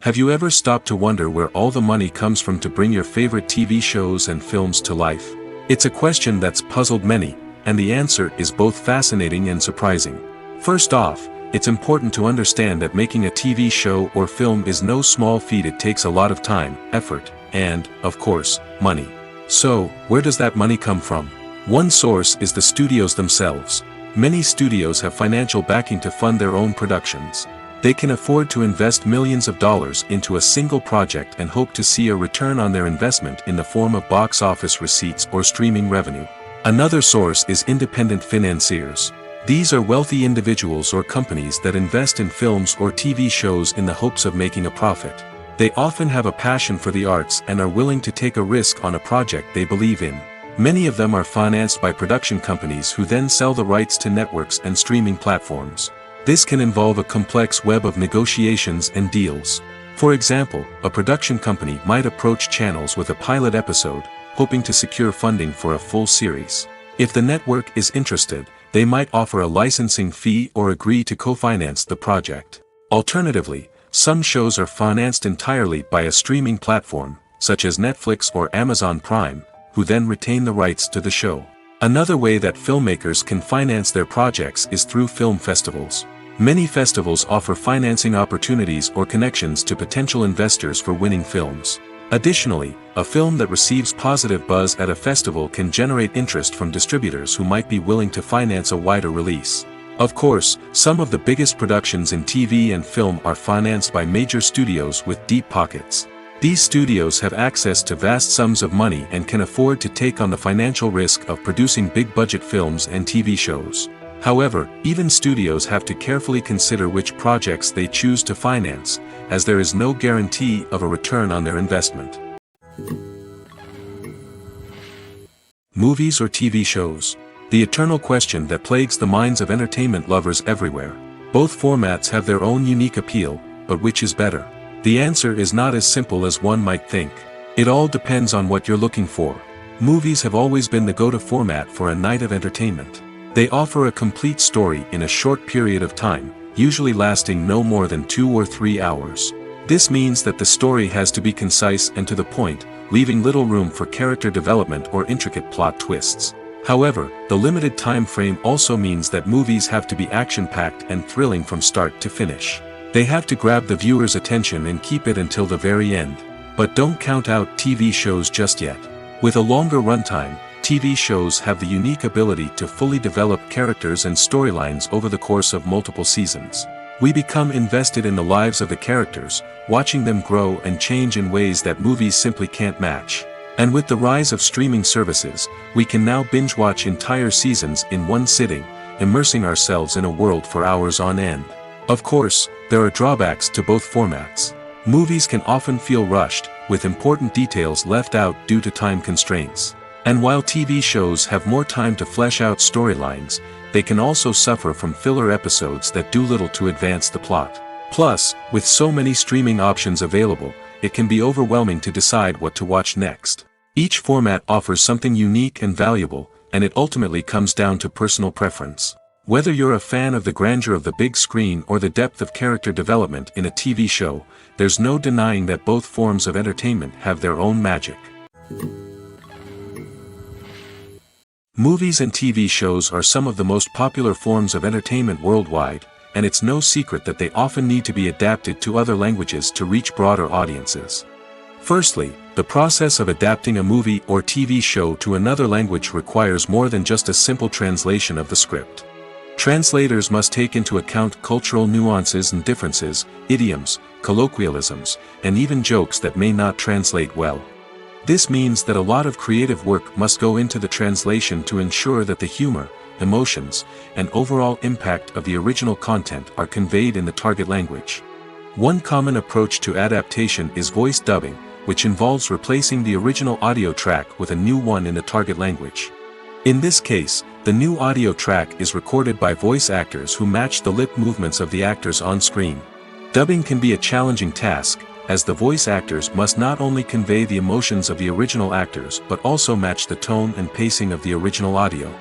Have you ever stopped to wonder where all the money comes from to bring your favorite TV shows and films to life? It's a question that's puzzled many, and the answer is both fascinating and surprising. First off, it's important to understand that making a TV show or film is no small feat. It takes a lot of time, effort, and, of course, money. So, where does that money come from? One source is the studios themselves. Many studios have financial backing to fund their own productions. They can afford to invest millions of dollars into a single project and hope to see a return on their investment in the form of box office receipts or streaming revenue. Another source is independent financiers. These are wealthy individuals or companies that invest in films or TV shows in the hopes of making a profit. They often have a passion for the arts and are willing to take a risk on a project they believe in. Many of them are financed by production companies who then sell the rights to networks and streaming platforms. This can involve a complex web of negotiations and deals. For example, a production company might approach channels with a pilot episode, hoping to secure funding for a full series. If the network is interested, they might offer a licensing fee or agree to co-finance the project. Alternatively, some shows are financed entirely by a streaming platform, such as Netflix or Amazon Prime, who then retain the rights to the show. Another way that filmmakers can finance their projects is through film festivals. Many festivals offer financing opportunities or connections to potential investors for winning films. Additionally, a film that receives positive buzz at a festival can generate interest from distributors who might be willing to finance a wider release. Of course, some of the biggest productions in TV and film are financed by major studios with deep pockets. These studios have access to vast sums of money and can afford to take on the financial risk of producing big-budget films and TV shows. However, even studios have to carefully consider which projects they choose to finance, as there is no guarantee of a return on their investment. Movies or TV shows? The eternal question that plagues the minds of entertainment lovers everywhere. Both formats have their own unique appeal, but which is better? The answer is not as simple as one might think. It all depends on what you're looking for. Movies have always been the go-to format for a night of entertainment. They offer a complete story in a short period of time, usually lasting no more than 2 or 3 hours. This means that the story has to be concise and to the point, leaving little room for character development or intricate plot twists. However, the limited time frame also means that movies have to be action-packed and thrilling from start to finish. They have to grab the viewer's attention and keep it until the very end. But don't count out TV shows just yet. With a longer runtime, TV shows have the unique ability to fully develop characters and storylines over the course of multiple seasons. We become invested in the lives of the characters, watching them grow and change in ways that movies simply can't match. And with the rise of streaming services, we can now binge-watch entire seasons in one sitting, immersing ourselves in a world for hours on end. Of course, there are drawbacks to both formats. Movies can often feel rushed, with important details left out due to time constraints. And while TV shows have more time to flesh out storylines, they can also suffer from filler episodes that do little to advance the plot. Plus, with so many streaming options available, it can be overwhelming to decide what to watch next. Each format offers something unique and valuable, and it ultimately comes down to personal preference. Whether you're a fan of the grandeur of the big screen or the depth of character development in a TV show, there's no denying that both forms of entertainment have their own magic. Movies and TV shows are some of the most popular forms of entertainment worldwide, and it's no secret that they often need to be adapted to other languages to reach broader audiences. Firstly, the process of adapting a movie or TV show to another language requires more than just a simple translation of the script. Translators must take into account cultural nuances and differences, idioms, colloquialisms, and even jokes that may not translate well. This means that a lot of creative work must go into the translation to ensure that the humor, emotions, and overall impact of the original content are conveyed in the target language. One common approach to adaptation is voice dubbing, which involves replacing the original audio track with a new one in the target language. In this case, the new audio track is recorded by voice actors who match the lip movements of the actors on screen. Dubbing can be a challenging task, as the voice actors must not only convey the emotions of the original actors but also match the tone and pacing of the original audio.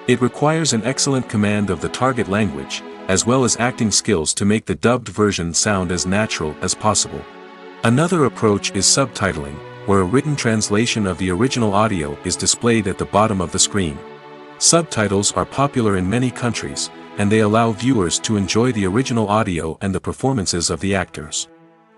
It requires an excellent command of the target language, as well as acting skills to make the dubbed version sound as natural as possible. Another approach is subtitling, where a written translation of the original audio is displayed at the bottom of the screen. Subtitles are popular in many countries, and they allow viewers to enjoy the original audio and the performances of the actors.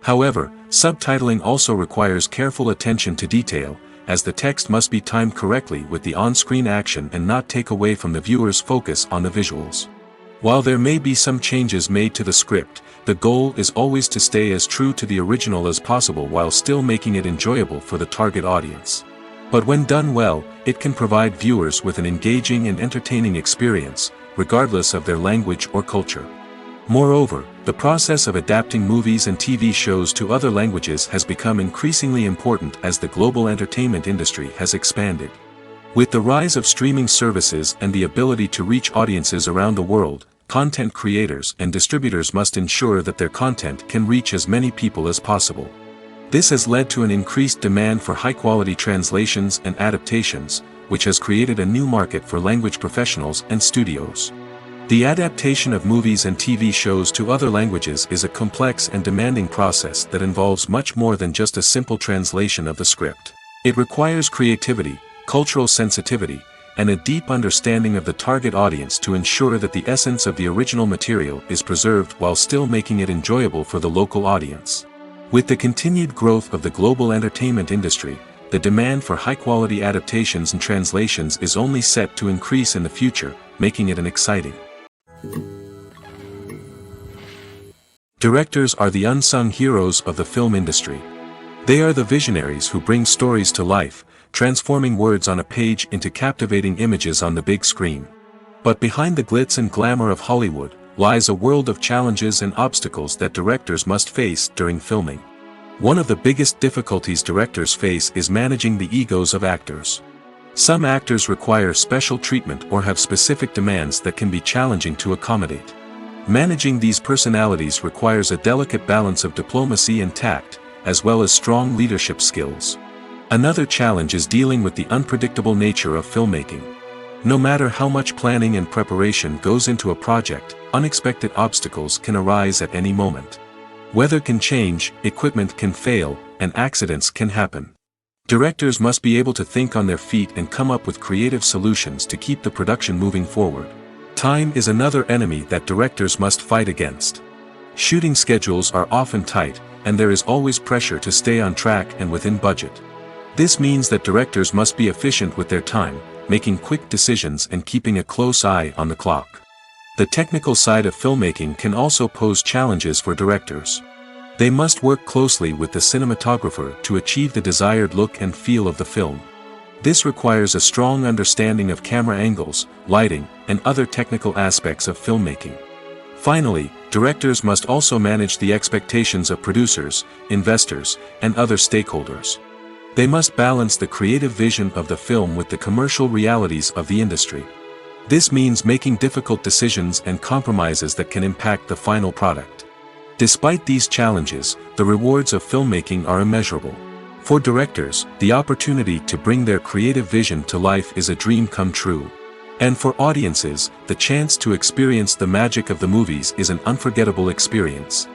However, subtitling also requires careful attention to detail, as the text must be timed correctly with the on-screen action and not take away from the viewer's focus on the visuals. While there may be some changes made to the script, the goal is always to stay as true to the original as possible while still making it enjoyable for the target audience. But when done well, it can provide viewers with an engaging and entertaining experience, regardless of their language or culture. Moreover, the process of adapting movies and TV shows to other languages has become increasingly important as the global entertainment industry has expanded. With the rise of streaming services and the ability to reach audiences around the world, content creators and distributors must ensure that their content can reach as many people as possible. This has led to an increased demand for high-quality translations and adaptations, which has created a new market for language professionals and studios. The adaptation of movies and TV shows to other languages is a complex and demanding process that involves much more than just a simple translation of the script. It requires creativity, cultural sensitivity, and a deep understanding of the target audience to ensure that the essence of the original material is preserved while still making it enjoyable for the local audience. With the continued growth of the global entertainment industry, the demand for high-quality adaptations and translations is only set to increase in the future, making it an exciting. Directors are the unsung heroes of the film industry. They are the visionaries who bring stories to life, transforming words on a page into captivating images on the big screen. But behind the glitz and glamour of Hollywood, lies a world of challenges and obstacles that directors must face during filming. One of the biggest difficulties directors face is managing the egos of actors. Some actors require special treatment or have specific demands that can be challenging to accommodate. Managing these personalities requires a delicate balance of diplomacy and tact, as well as strong leadership skills. Another challenge is dealing with the unpredictable nature of filmmaking. No matter how much planning and preparation goes into a project, unexpected obstacles can arise at any moment. Weather can change, equipment can fail, and accidents can happen. Directors must be able to think on their feet and come up with creative solutions to keep the production moving forward. Time is another enemy that directors must fight against. Shooting schedules are often tight, and there is always pressure to stay on track and within budget. This means that directors must be efficient with their time, making quick decisions and keeping a close eye on the clock. The technical side of filmmaking can also pose challenges for directors. They must work closely with the cinematographer to achieve the desired look and feel of the film. This requires a strong understanding of camera angles, lighting, and other technical aspects of filmmaking. Finally, directors must also manage the expectations of producers, investors, and other stakeholders. They must balance the creative vision of the film with the commercial realities of the industry. This means making difficult decisions and compromises that can impact the final product. Despite these challenges, the rewards of filmmaking are immeasurable. For directors, the opportunity to bring their creative vision to life is a dream come true. And for audiences, the chance to experience the magic of the movies is an unforgettable experience.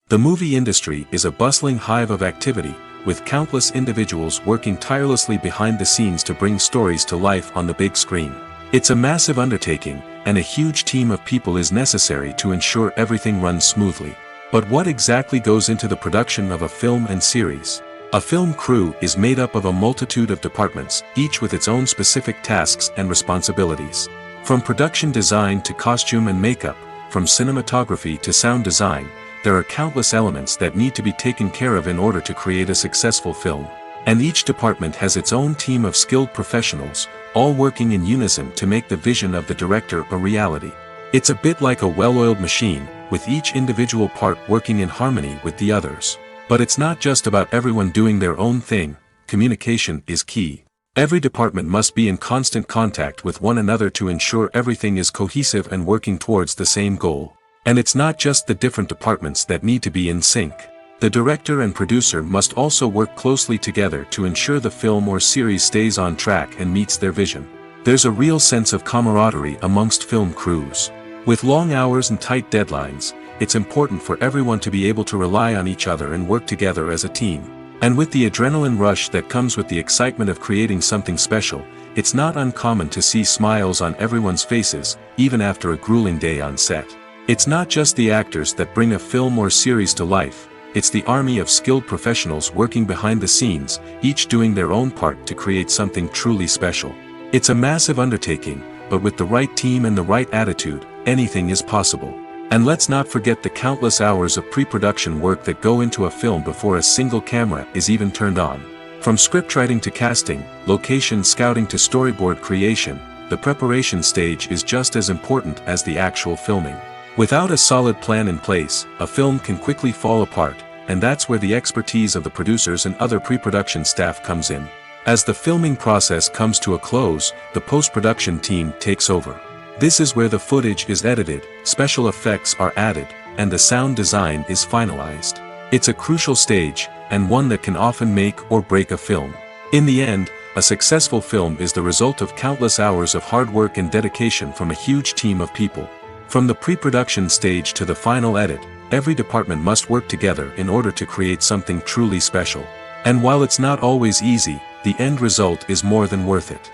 The movie industry is a bustling hive of activity, with countless individuals working tirelessly behind the scenes to bring stories to life on the big screen. It's a massive undertaking, and a huge team of people is necessary to ensure everything runs smoothly. But what exactly goes into the production of a film and series? A film crew is made up of a multitude of departments, each with its own specific tasks and responsibilities. From production design to costume and makeup, from cinematography to sound design, there are countless elements that need to be taken care of in order to create a successful film. And each department has its own team of skilled professionals, all working in unison to make the vision of the director a reality. It's a bit like a well-oiled machine, with each individual part working in harmony with the others. But it's not just about everyone doing their own thing. Communication is key. Every department must be in constant contact with one another to ensure everything is cohesive and working towards the same goal. And it's not just the different departments that need to be in sync. The director and producer must also work closely together to ensure the film or series stays on track and meets their vision. There's a real sense of camaraderie amongst film crews. With long hours and tight deadlines, it's important for everyone to be able to rely on each other and work together as a team. And with the adrenaline rush that comes with the excitement of creating something special, it's not uncommon to see smiles on everyone's faces, even after a grueling day on set. It's not just the actors that bring a film or series to life, it's the army of skilled professionals working behind the scenes, each doing their own part to create something truly special. It's a massive undertaking, but with the right team and the right attitude, anything is possible. And let's not forget the countless hours of pre-production work that go into a film before a single camera is even turned on. From scriptwriting to casting, location scouting to storyboard creation, the preparation stage is just as important as the actual filming. Without a solid plan in place, a film can quickly fall apart, and that's where the expertise of the producers and other pre-production staff comes in. As the filming process comes to a close, the post-production team takes over. This is where the footage is edited, special effects are added, and the sound design is finalized. It's a crucial stage, and one that can often make or break a film. In the end, a successful film is the result of countless hours of hard work and dedication from a huge team of people. From the pre-production stage to the final edit, every department must work together in order to create something truly special. And while it's not always easy, the end result is more than worth it.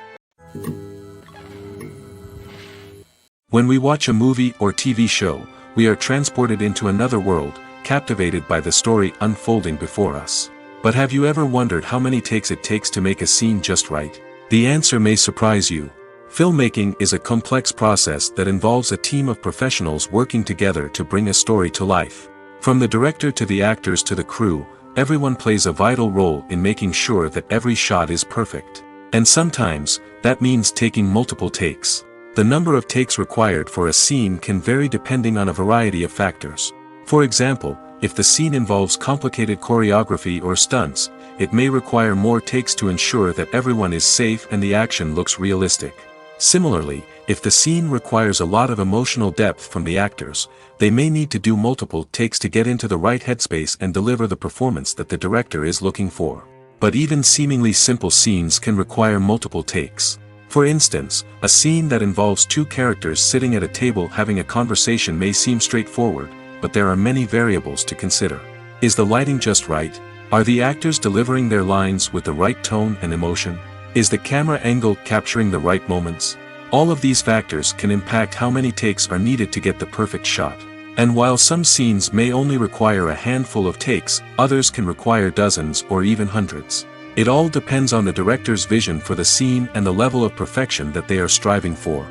When we watch a movie or TV show, we are transported into another world, captivated by the story unfolding before us. But have you ever wondered how many takes it takes to make a scene just right? The answer may surprise you. Filmmaking is a complex process that involves a team of professionals working together to bring a story to life. From the director to the actors to the crew, everyone plays a vital role in making sure that every shot is perfect. And sometimes, that means taking multiple takes. The number of takes required for a scene can vary depending on a variety of factors. For example, if the scene involves complicated choreography or stunts, it may require more takes to ensure that everyone is safe and the action looks realistic. Similarly, if the scene requires a lot of emotional depth from the actors, they may need to do multiple takes to get into the right headspace and deliver the performance that the director is looking for. But even seemingly simple scenes can require multiple takes. For instance, a scene that involves two characters sitting at a table having a conversation may seem straightforward, but there are many variables to consider. Is the lighting just right? Are the actors delivering their lines with the right tone and emotion? Is the camera angle capturing the right moments? All of these factors can impact how many takes are needed to get the perfect shot. And while some scenes may only require a handful of takes, others can require dozens or even hundreds. It all depends on the director's vision for the scene and the level of perfection that they are striving for.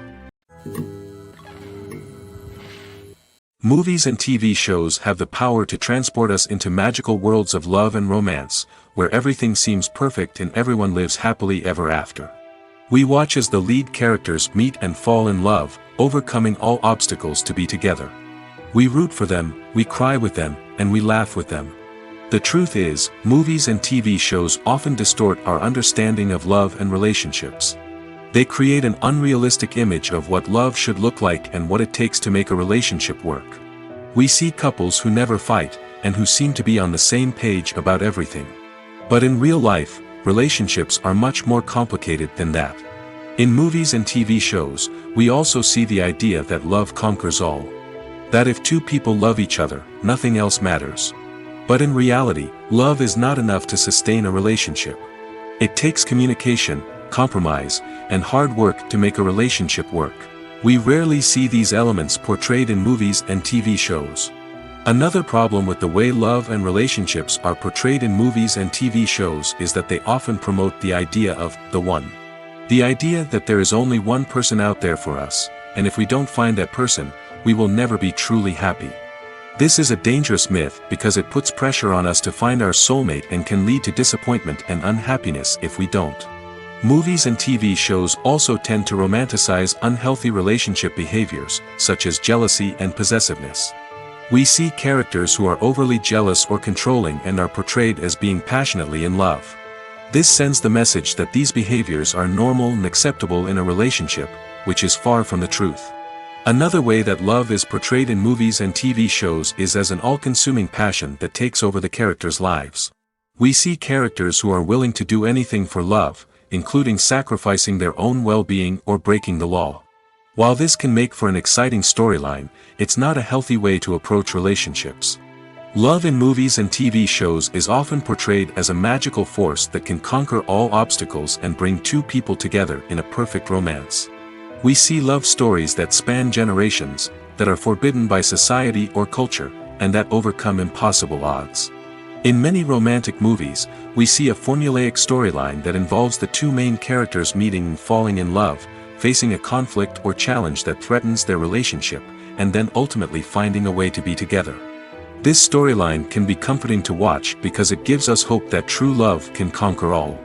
Movies and TV shows have the power to transport us into magical worlds of love and romance, where everything seems perfect and everyone lives happily ever after. We watch as the lead characters meet and fall in love, overcoming all obstacles to be together. We root for them, we cry with them, and we laugh with them. The truth is, movies and TV shows often distort our understanding of love and relationships. They create an unrealistic image of what love should look like and what it takes to make a relationship work. We see couples who never fight, and who seem to be on the same page about everything. But in real life, relationships are much more complicated than that. In movies and TV shows, we also see the idea that love conquers all. That if two people love each other, nothing else matters. But in reality, love is not enough to sustain a relationship. It takes communication, compromise, and hard work to make a relationship work. We rarely see these elements portrayed in movies and TV shows. Another problem with the way love and relationships are portrayed in movies and TV shows is that they often promote the idea of the one. The idea that there is only one person out there for us, and if we don't find that person, we will never be truly happy. This is a dangerous myth because it puts pressure on us to find our soulmate and can lead to disappointment and unhappiness if we don't. Movies and TV shows also tend to romanticize unhealthy relationship behaviors, such as jealousy and possessiveness. We see characters who are overly jealous or controlling and are portrayed as being passionately in love. This sends the message that these behaviors are normal and acceptable in a relationship, which is far from the truth. Another way that love is portrayed in movies and TV shows is as an all-consuming passion that takes over the characters' lives. We see characters who are willing to do anything for love, including sacrificing their own well-being or breaking the law. While this can make for an exciting storyline, it's not a healthy way to approach relationships. Love in movies and TV shows is often portrayed as a magical force that can conquer all obstacles and bring two people together in a perfect romance. We see love stories that span generations, that are forbidden by society or culture, and that overcome impossible odds. In many romantic movies, we see a formulaic storyline that involves the two main characters meeting and falling in love, facing a conflict or challenge that threatens their relationship, and then ultimately finding a way to be together. This storyline can be comforting to watch because it gives us hope that true love can conquer all.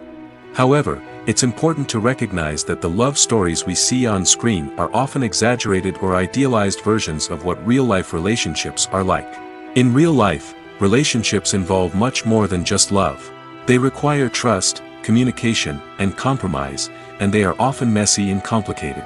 However, it's important to recognize that the love stories we see on screen are often exaggerated or idealized versions of what real-life relationships are like. In real life, relationships involve much more than just love. They require trust, communication, and compromise, and they are often messy and complicated.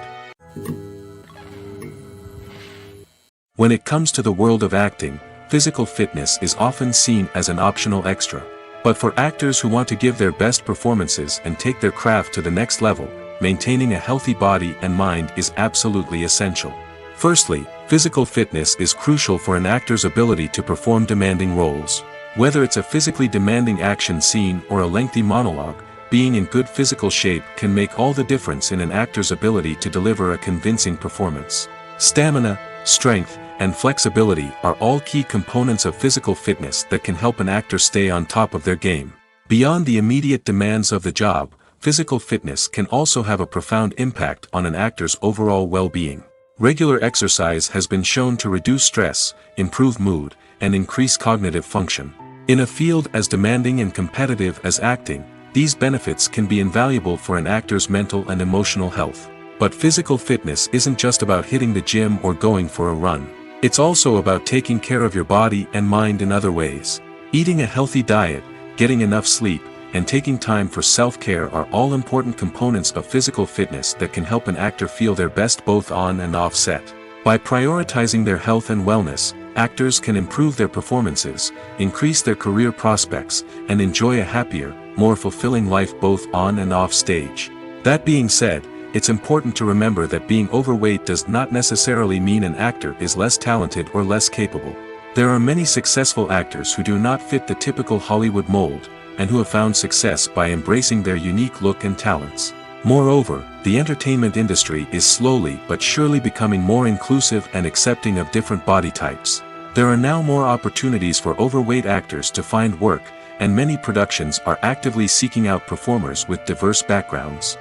When it comes to the world of acting, physical fitness is often seen as an optional extra. But for actors who want to give their best performances and take their craft to the next level, maintaining a healthy body and mind is absolutely essential. Firstly, physical fitness is crucial for an actor's ability to perform demanding roles. Whether it's a physically demanding action scene or a lengthy monologue, being in good physical shape can make all the difference in an actor's ability to deliver a convincing performance. Stamina, strength, and flexibility are all key components of physical fitness that can help an actor stay on top of their game. Beyond the immediate demands of the job, physical fitness can also have a profound impact on an actor's overall well-being. Regular exercise has been shown to reduce stress, improve mood, and increase cognitive function. In a field as demanding and competitive as acting, these benefits can be invaluable for an actor's mental and emotional health. But physical fitness isn't just about hitting the gym or going for a run. It's also about taking care of your body and mind in other ways. Eating a healthy diet, getting enough sleep, and taking time for self-care are all important components of physical fitness that can help an actor feel their best both on and off set. By prioritizing their health and wellness, actors can improve their performances, increase their career prospects, and enjoy a happier, more fulfilling life both on and off stage. That being said, it's important to remember that being overweight does not necessarily mean an actor is less talented or less capable. There are many successful actors who do not fit the typical Hollywood mold, and who have found success by embracing their unique look and talents. Moreover, the entertainment industry is slowly but surely becoming more inclusive and accepting of different body types. There are now more opportunities for overweight actors to find work, and many productions are actively seeking out performers with diverse backgrounds.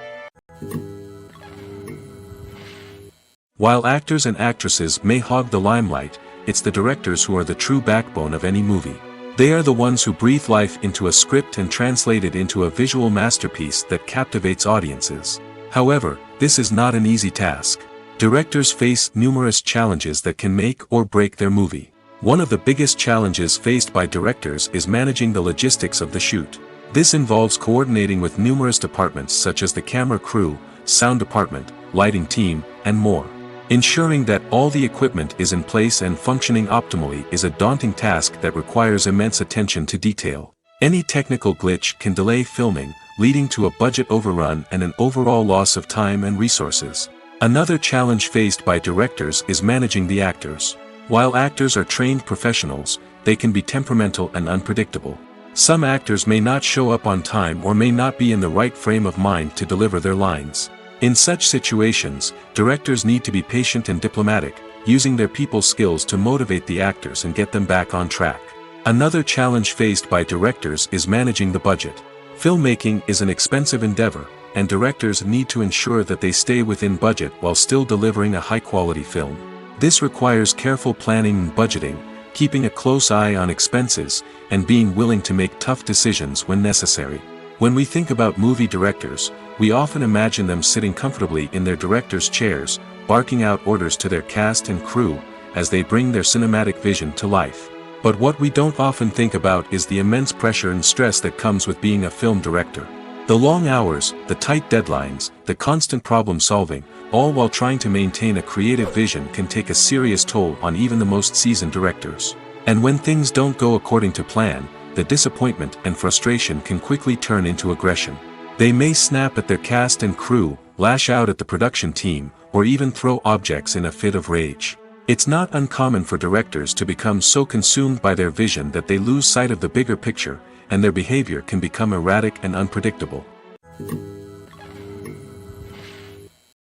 While actors and actresses may hog the limelight, it's the directors who are the true backbone of any movie. They are the ones who breathe life into a script and translate it into a visual masterpiece that captivates audiences. However, this is not an easy task. Directors face numerous challenges that can make or break their movie. One of the biggest challenges faced by directors is managing the logistics of the shoot. This involves coordinating with numerous departments such as the camera crew, sound department, lighting team, and more. Ensuring that all the equipment is in place and functioning optimally is a daunting task that requires immense attention to detail. Any technical glitch can delay filming, leading to a budget overrun and an overall loss of time and resources. Another challenge faced by directors is managing the actors. While actors are trained professionals, they can be temperamental and unpredictable. Some actors may not show up on time or may not be in the right frame of mind to deliver their lines. In such situations, directors need to be patient and diplomatic, using their people skills to motivate the actors and get them back on track. Another challenge faced by directors is managing the budget. Filmmaking is an expensive endeavor, and directors need to ensure that they stay within budget while still delivering a high-quality film. This requires careful planning and budgeting, keeping a close eye on expenses, and being willing to make tough decisions when necessary. When we think about movie directors, we often imagine them sitting comfortably in their director's chairs, barking out orders to their cast and crew, as they bring their cinematic vision to life. But what we don't often think about is the immense pressure and stress that comes with being a film director. The long hours, the tight deadlines, the constant problem solving, all while trying to maintain a creative vision can take a serious toll on even the most seasoned directors. And when things don't go according to plan, the disappointment and frustration can quickly turn into aggression. They may snap at their cast and crew, lash out at the production team, or even throw objects in a fit of rage. It's not uncommon for directors to become so consumed by their vision that they lose sight of the bigger picture, and their behavior can become erratic and unpredictable.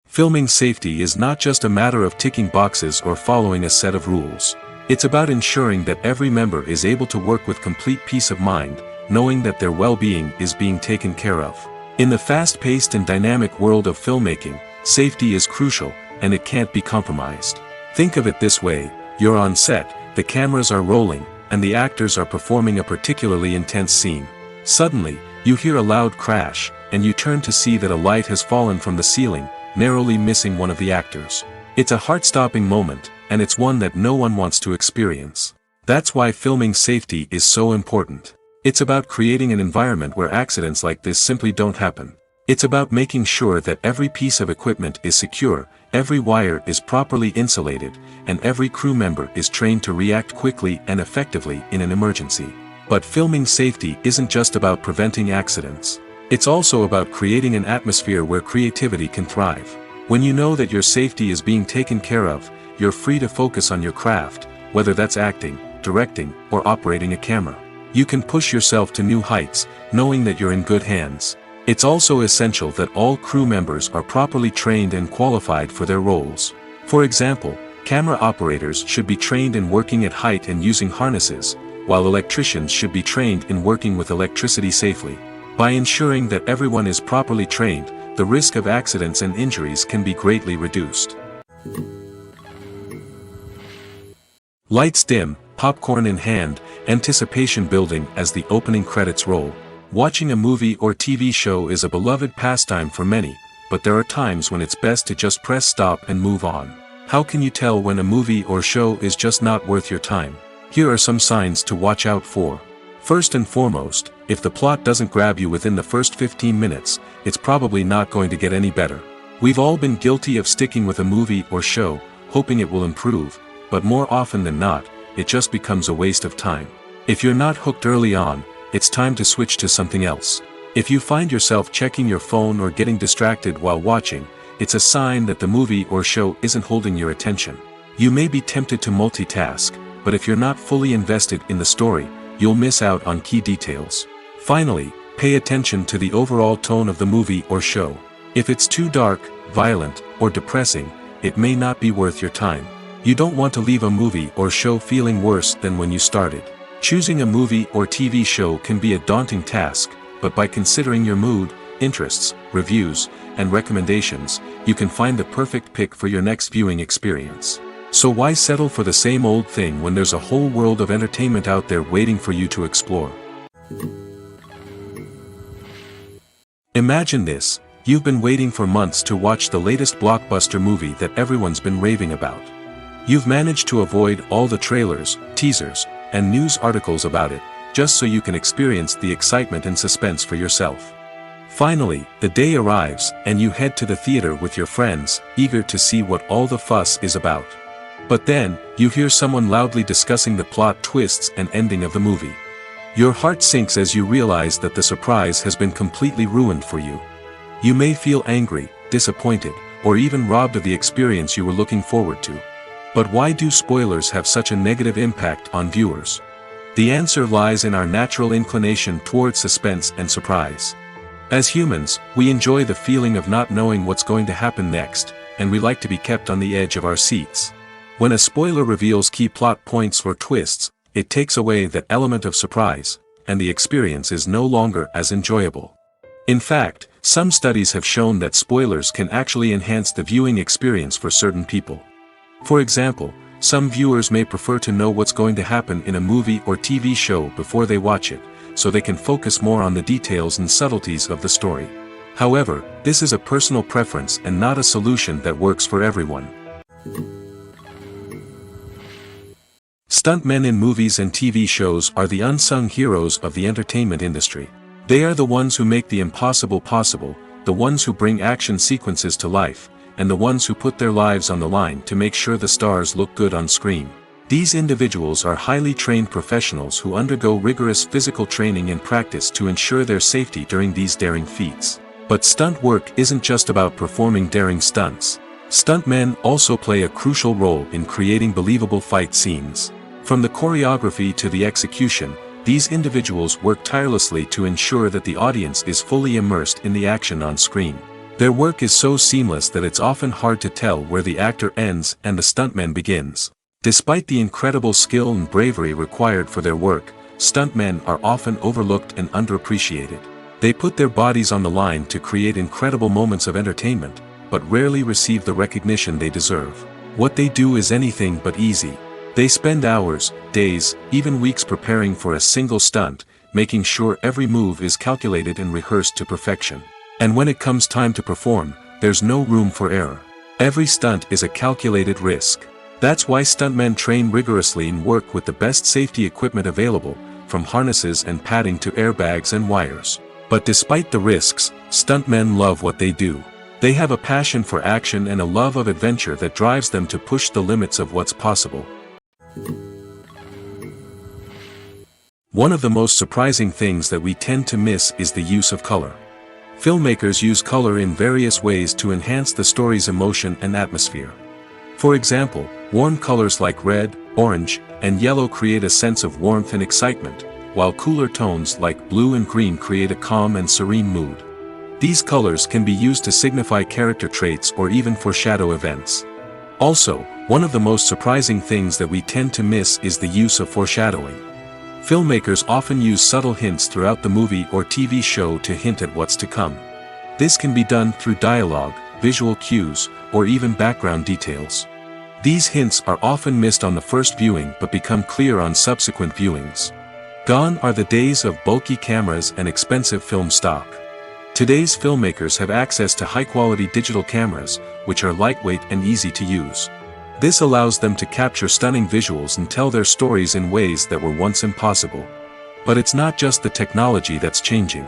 Filming safety is not just a matter of ticking boxes or following a set of rules. It's about ensuring that every member is able to work with complete peace of mind, knowing that their well-being is being taken care of. In the fast-paced and dynamic world of filmmaking, safety is crucial, and it can't be compromised. Think of it this way: you're on set, the cameras are rolling, and the actors are performing a particularly intense scene. Suddenly, you hear a loud crash, and you turn to see that a light has fallen from the ceiling, narrowly missing one of the actors. It's a heart-stopping moment, and it's one that no one wants to experience. That's why filming safety is so important. It's about creating an environment where accidents like this simply don't happen. It's about making sure that every piece of equipment is secure, every wire is properly insulated, and every crew member is trained to react quickly and effectively in an emergency. But filming safety isn't just about preventing accidents. It's also about creating an atmosphere where creativity can thrive. When you know that your safety is being taken care of, you're free to focus on your craft, whether that's acting, directing, or operating a camera. You can push yourself to new heights, knowing that you're in good hands. It's also essential that all crew members are properly trained and qualified for their roles. For example, camera operators should be trained in working at height and using harnesses, while electricians should be trained in working with electricity safely. By ensuring that everyone is properly trained, the risk of accidents and injuries can be greatly reduced. Lights dim, popcorn in hand, anticipation building as the opening credits roll. Watching a movie or TV show is a beloved pastime for many, but there are times when it's best to just press stop and move on. How can you tell when a movie or show is just not worth your time? Here are some signs to watch out for. First and foremost, if the plot doesn't grab you within the first 15 minutes, it's probably not going to get any better. We've all been guilty of sticking with a movie or show, hoping it will improve, but more often than not, it just becomes a waste of time. If you're not hooked early on, it's time to switch to something else. If you find yourself checking your phone or getting distracted while watching, it's a sign that the movie or show isn't holding your attention. You may be tempted to multitask, but if you're not fully invested in the story, you'll miss out on key details. Finally, pay attention to the overall tone of the movie or show. If it's too dark, violent, or depressing, it may not be worth your time. You don't want to leave a movie or show feeling worse than when you started. Choosing a movie or TV show can be a daunting task, but by considering your mood, interests, reviews, and recommendations, you can find the perfect pick for your next viewing experience. So why settle for the same old thing when there's a whole world of entertainment out there waiting for you to explore? Imagine this: you've been waiting for months to watch the latest blockbuster movie that everyone's been raving about. You've managed to avoid all the trailers, teasers, and news articles about it, just so you can experience the excitement and suspense for yourself. Finally, the day arrives, and you head to the theater with your friends, eager to see what all the fuss is about. But then, you hear someone loudly discussing the plot twists and ending of the movie. Your heart sinks as you realize that the surprise has been completely ruined for you. You may feel angry, disappointed, or even robbed of the experience you were looking forward to. But why do spoilers have such a negative impact on viewers? The answer lies in our natural inclination towards suspense and surprise. As humans, we enjoy the feeling of not knowing what's going to happen next, and we like to be kept on the edge of our seats. When a spoiler reveals key plot points or twists, it takes away that element of surprise, and the experience is no longer as enjoyable. In fact, some studies have shown that spoilers can actually enhance the viewing experience for certain people. For example, some viewers may prefer to know what's going to happen in a movie or TV show before they watch it, so they can focus more on the details and subtleties of the story. However, this is a personal preference and not a solution that works for everyone. Stuntmen in movies and TV shows are the unsung heroes of the entertainment industry. They are the ones who make the impossible possible, the ones who bring action sequences to life, and the ones who put their lives on the line to make sure the stars look good on screen. These individuals are highly trained professionals who undergo rigorous physical training and practice to ensure their safety during these daring feats. But stunt work isn't just about performing daring stunts. Stuntmen also play a crucial role in creating believable fight scenes. From the choreography to the execution, these individuals work tirelessly to ensure that the audience is fully immersed in the action on screen. Their work is so seamless that it's often hard to tell where the actor ends and the stuntman begins. Despite the incredible skill and bravery required for their work, stuntmen are often overlooked and underappreciated. They put their bodies on the line to create incredible moments of entertainment, but rarely receive the recognition they deserve. What they do is anything but easy. They spend hours, days, even weeks preparing for a single stunt, making sure every move is calculated and rehearsed to perfection. And when it comes time to perform, there's no room for error. Every stunt is a calculated risk. That's why stuntmen train rigorously and work with the best safety equipment available, from harnesses and padding to airbags and wires. But despite the risks, stuntmen love what they do. They have a passion for action and a love of adventure that drives them to push the limits of what's possible. One of the most surprising things that we tend to miss is the use of color. Filmmakers use color in various ways to enhance the story's emotion and atmosphere. For example, warm colors like red, orange, and yellow create a sense of warmth and excitement, while cooler tones like blue and green create a calm and serene mood. These colors can be used to signify character traits or even foreshadow events. Also, one of the most surprising things that we tend to miss is the use of foreshadowing. Filmmakers often use subtle hints throughout the movie or TV show to hint at what's to come. This can be done through dialogue, visual cues, or even background details. These hints are often missed on the first viewing but become clear on subsequent viewings. Gone are the days of bulky cameras and expensive film stock. Today's filmmakers have access to high-quality digital cameras, which are lightweight and easy to use. This allows them to capture stunning visuals and tell their stories in ways that were once impossible. But it's not just the technology that's changing.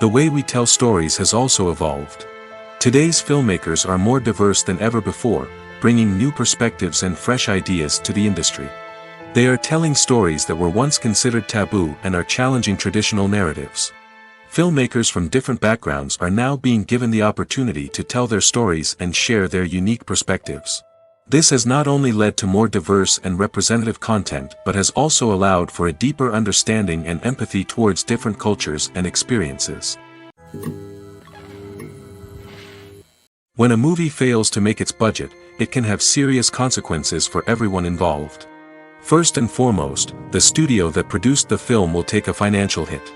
The way we tell stories has also evolved. Today's filmmakers are more diverse than ever before, bringing new perspectives and fresh ideas to the industry. They are telling stories that were once considered taboo and are challenging traditional narratives. Filmmakers from different backgrounds are now being given the opportunity to tell their stories and share their unique perspectives. This has not only led to more diverse and representative content but has also allowed for a deeper understanding and empathy towards different cultures and experiences. When a movie fails to make its budget, it can have serious consequences for everyone involved. First and foremost, the studio that produced the film will take a financial hit.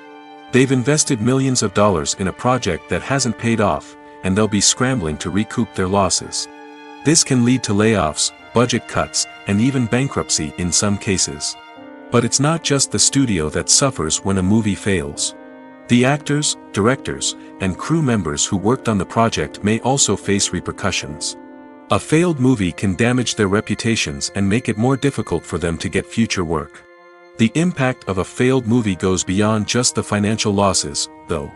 They've invested millions of dollars in a project that hasn't paid off, and they'll be scrambling to recoup their losses. This can lead to layoffs, budget cuts, and even bankruptcy in some cases. But it's not just the studio that suffers when a movie fails. The actors, directors, and crew members who worked on the project may also face repercussions. A failed movie can damage their reputations and make it more difficult for them to get future work. The impact of a failed movie goes beyond just the financial losses, though.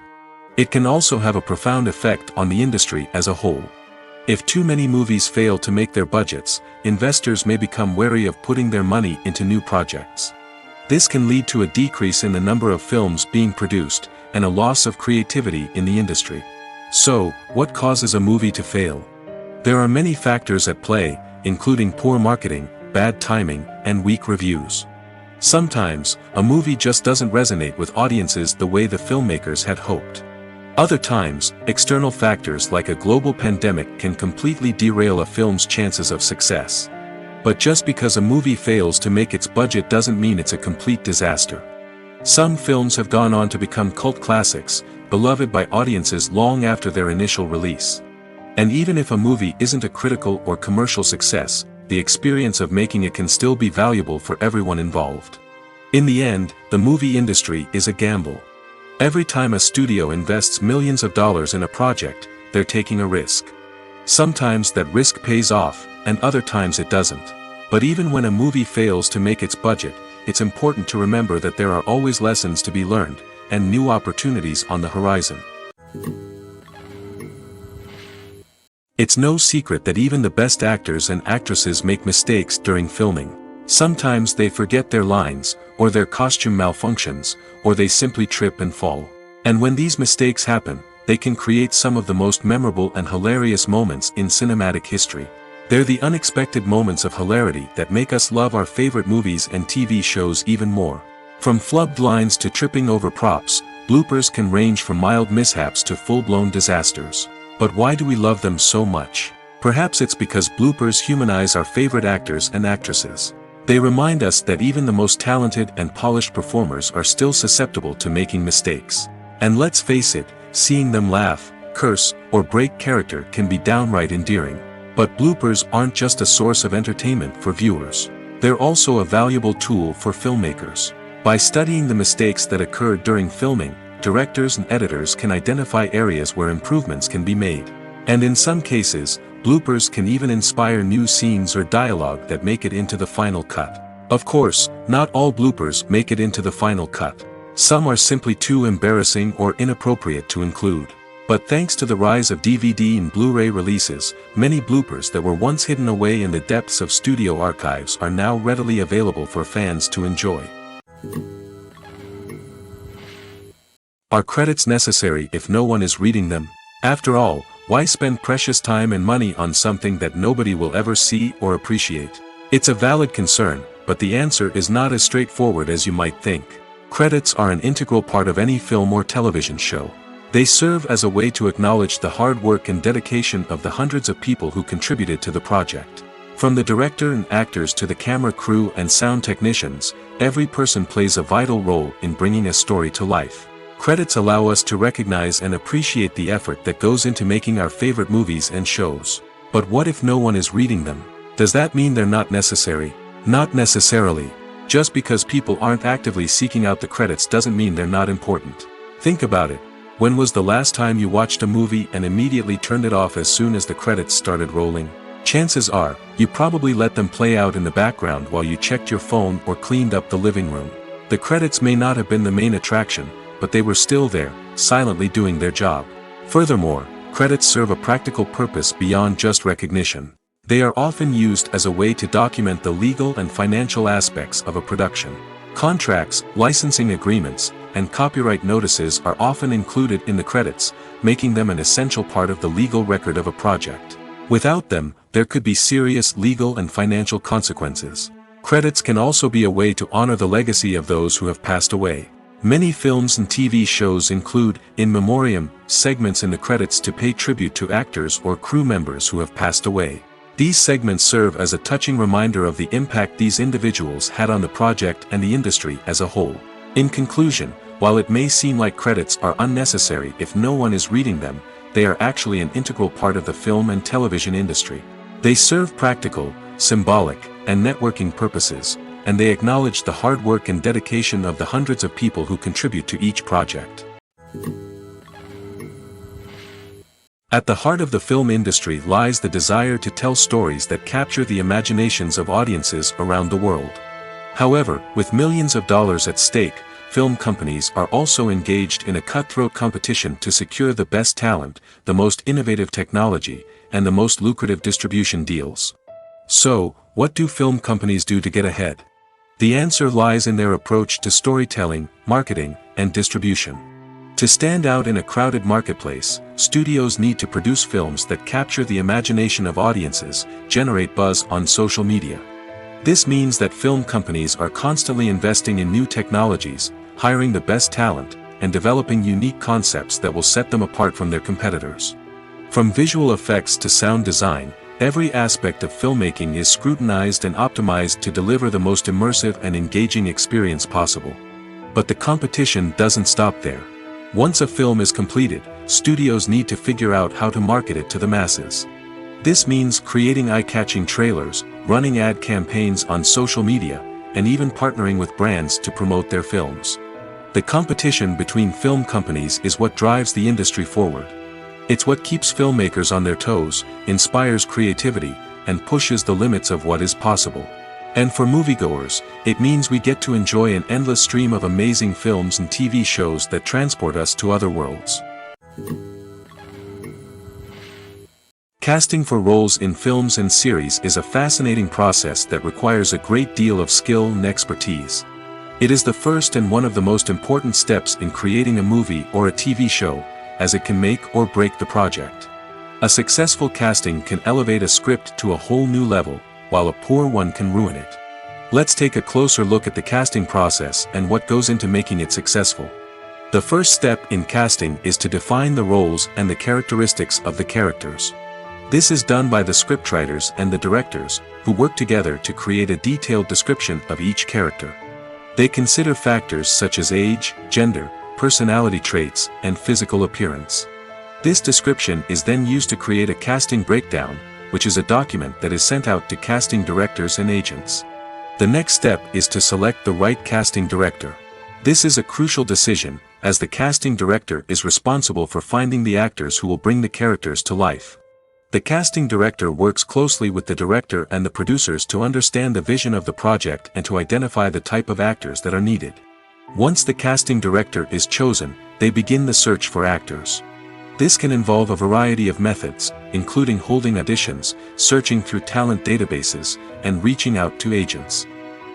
It can also have a profound effect on the industry as a whole. If too many movies fail to make their budgets, investors may become wary of putting their money into new projects. This can lead to a decrease in the number of films being produced, and a loss of creativity in the industry. So, what causes a movie to fail? There are many factors at play, including poor marketing, bad timing, and weak reviews. Sometimes, a movie just doesn't resonate with audiences the way the filmmakers had hoped. Other times, external factors like a global pandemic can completely derail a film's chances of success. But just because a movie fails to make its budget doesn't mean it's a complete disaster. Some films have gone on to become cult classics, beloved by audiences long after their initial release. And even if a movie isn't a critical or commercial success, the experience of making it can still be valuable for everyone involved. In the end, the movie industry is a gamble. Every time a studio invests millions of dollars in a project, they're taking a risk. Sometimes that risk pays off, and other times it doesn't. But even when a movie fails to make its budget, it's important to remember that there are always lessons to be learned, and new opportunities on the horizon. It's no secret that even the best actors and actresses make mistakes during filming. Sometimes they forget their lines, or their costume malfunctions, or they simply trip and fall. And when these mistakes happen, they can create some of the most memorable and hilarious moments in cinematic history. They're the unexpected moments of hilarity that make us love our favorite movies and TV shows even more. From flubbed lines to tripping over props, bloopers can range from mild mishaps to full-blown disasters. But why do we love them so much? Perhaps it's because bloopers humanize our favorite actors and actresses. They remind us that even the most talented and polished performers are still susceptible to making mistakes. And let's face it, seeing them laugh, curse, or break character can be downright endearing. But bloopers aren't just a source of entertainment for viewers. They're also a valuable tool for filmmakers. By studying the mistakes that occurred during filming, directors and editors can identify areas where improvements can be made. And in some cases, bloopers can even inspire new scenes or dialogue that make it into the final cut. Of course, not all bloopers make it into the final cut. Some are simply too embarrassing or inappropriate to include. But thanks to the rise of DVD and Blu-ray releases, many bloopers that were once hidden away in the depths of studio archives are now readily available for fans to enjoy. Are credits necessary if no one is reading them? After all, why spend precious time and money on something that nobody will ever see or appreciate? It's a valid concern, but the answer is not as straightforward as you might think. Credits are an integral part of any film or television show. They serve as a way to acknowledge the hard work and dedication of the hundreds of people who contributed to the project. From the director and actors to the camera crew and sound technicians, every person plays a vital role in bringing a story to life. Credits allow us to recognize and appreciate the effort that goes into making our favorite movies and shows. But what if no one is reading them? Does that mean they're not necessary? Not necessarily. Just because people aren't actively seeking out the credits doesn't mean they're not important. Think about it. When was the last time you watched a movie and immediately turned it off as soon as the credits started rolling? Chances are, you probably let them play out in the background while you checked your phone or cleaned up the living room. The credits may not have been the main attraction, but they were still there, silently doing their job. Furthermore, credits serve a practical purpose beyond just recognition. They are often used as a way to document the legal and financial aspects of a production. Contracts, licensing agreements, and copyright notices are often included in the credits, making them an essential part of the legal record of a project. Without them, there could be serious legal and financial consequences. Credits can also be a way to honor the legacy of those who have passed away. Many films and TV shows include, in memoriam, segments in the credits to pay tribute to actors or crew members who have passed away. These segments serve as a touching reminder of the impact these individuals had on the project and the industry as a whole. In conclusion, while it may seem like credits are unnecessary if no one is reading them, they are actually an integral part of the film and television industry. They serve practical, symbolic, and networking purposes, and they acknowledge the hard work and dedication of the hundreds of people who contribute to each project. At the heart of the film industry lies the desire to tell stories that capture the imaginations of audiences around the world. However, with millions of dollars at stake, film companies are also engaged in a cutthroat competition to secure the best talent, the most innovative technology, and the most lucrative distribution deals. So, what do film companies do to get ahead? The answer lies in their approach to storytelling, marketing, and distribution. To stand out in a crowded marketplace, studios need to produce films that capture the imagination of audiences, generate buzz on social media. This means that film companies are constantly investing in new technologies, hiring the best talent, and developing unique concepts that will set them apart from their competitors. From visual effects to sound design, every aspect of filmmaking is scrutinized and optimized to deliver the most immersive and engaging experience possible. But the competition doesn't stop there. Once a film is completed, studios need to figure out how to market it to the masses. This means creating eye-catching trailers, running ad campaigns on social media, and even partnering with brands to promote their films. The competition between film companies is what drives the industry forward. It's what keeps filmmakers on their toes, inspires creativity, and pushes the limits of what is possible. And for moviegoers, it means we get to enjoy an endless stream of amazing films and TV shows that transport us to other worlds. Casting for roles in films and series is a fascinating process that requires a great deal of skill and expertise. It is the first and one of the most important steps in creating a movie or a TV show, as it can make or break the project. A successful casting can elevate a script to a whole new level, while a poor one can ruin it. Let's take a closer look at the casting process and what goes into making it successful. The first step in casting is to define the roles and the characteristics of the characters. This is done by the scriptwriters and the directors, who work together to create a detailed description of each character. They consider factors such as age, gender, personality traits, and physical appearance. This description is then used to create a casting breakdown, which is a document that is sent out to casting directors and agents. The next step is to select the right casting director. This is a crucial decision, as the casting director is responsible for finding the actors who will bring the characters to life. The casting director works closely with the director and the producers to understand the vision of the project and to identify the type of actors that are needed. Once the casting director is chosen, they begin the search for actors. This can involve a variety of methods, including holding auditions, searching through talent databases, and reaching out to agents.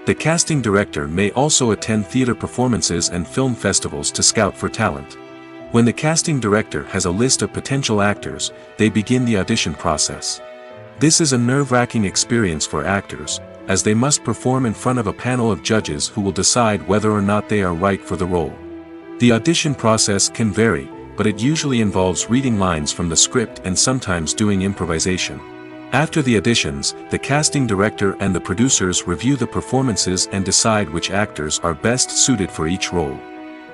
The casting director may also attend theater performances and film festivals to scout for talent. When the casting director has a list of potential actors, they begin the audition process. This is a nerve-wracking experience for actors, as they must perform in front of a panel of judges who will decide whether or not they are right for the role. The audition process can vary, but it usually involves reading lines from the script and sometimes doing improvisation. After the auditions, the casting director and the producers review the performances and decide which actors are best suited for each role.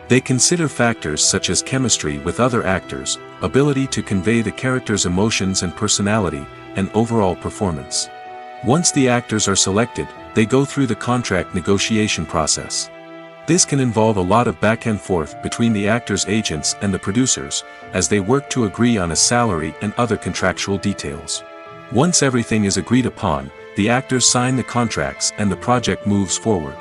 They consider factors such as chemistry with other actors, ability to convey the character's emotions and personality, and overall performance. Once the actors are selected, they go through the contract negotiation process. This can involve a lot of back and forth between the actors' agents and the producers, as they work to agree on a salary and other contractual details. Once everything is agreed upon, the actors sign the contracts and the project moves forward.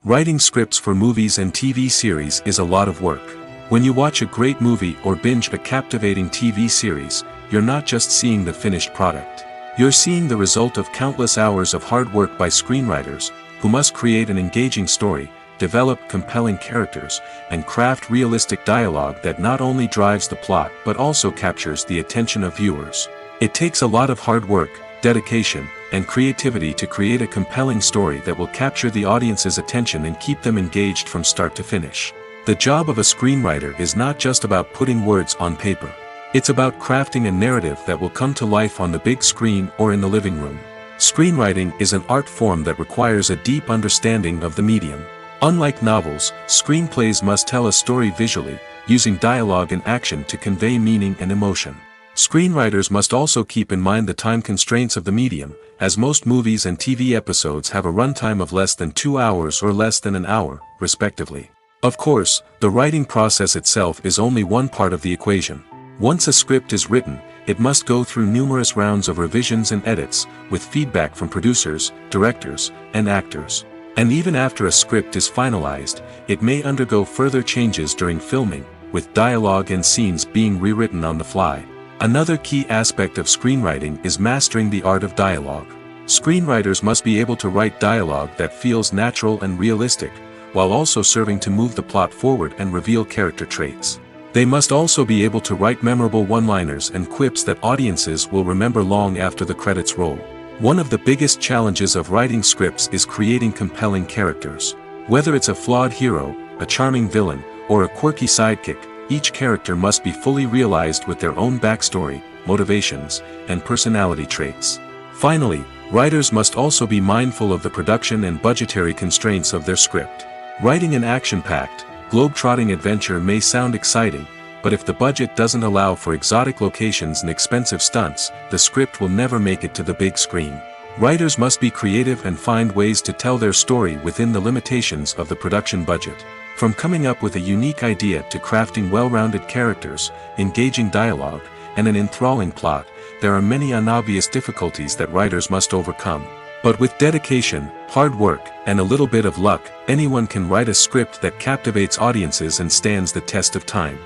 Writing scripts for movies and TV series is a lot of work. When you watch a great movie or binge a captivating TV series, you're not just seeing the finished product. You're seeing the result of countless hours of hard work by screenwriters, who must create an engaging story, develop compelling characters, and craft realistic dialogue that not only drives the plot but also captures the attention of viewers. It takes a lot of hard work, dedication, and creativity to create a compelling story that will capture the audience's attention and keep them engaged from start to finish. The job of a screenwriter is not just about putting words on paper. It's about crafting a narrative that will come to life on the big screen or in the living room. Screenwriting is an art form that requires a deep understanding of the medium. Unlike novels, screenplays must tell a story visually, using dialogue and action to convey meaning and emotion. Screenwriters must also keep in mind the time constraints of the medium, as most movies and TV episodes have a runtime of less than 2 hours or less than an hour, respectively. Of course, the writing process itself is only one part of the equation. Once a script is written, it must go through numerous rounds of revisions and edits, with feedback from producers, directors, and actors. And even after a script is finalized, it may undergo further changes during filming, with dialogue and scenes being rewritten on the fly. Another key aspect of screenwriting is mastering the art of dialogue. Screenwriters must be able to write dialogue that feels natural and realistic, while also serving to move the plot forward and reveal character traits. They must also be able to write memorable one-liners and quips that audiences will remember long after the credits roll. One of the biggest challenges of writing scripts is creating compelling characters. Whether it's a flawed hero, a charming villain, or a quirky sidekick, each character must be fully realized with their own backstory, motivations, and personality traits. Finally, writers must also be mindful of the production and budgetary constraints of their script. Writing an action-packed, globe-trotting adventure may sound exciting, but if the budget doesn't allow for exotic locations and expensive stunts, the script will never make it to the big screen. Writers must be creative and find ways to tell their story within the limitations of the production budget. From coming up with a unique idea to crafting well-rounded characters, engaging dialogue, and an enthralling plot, there are many unobvious difficulties that writers must overcome. But with dedication, hard work, and a little bit of luck, anyone can write a script that captivates audiences and stands the test of time.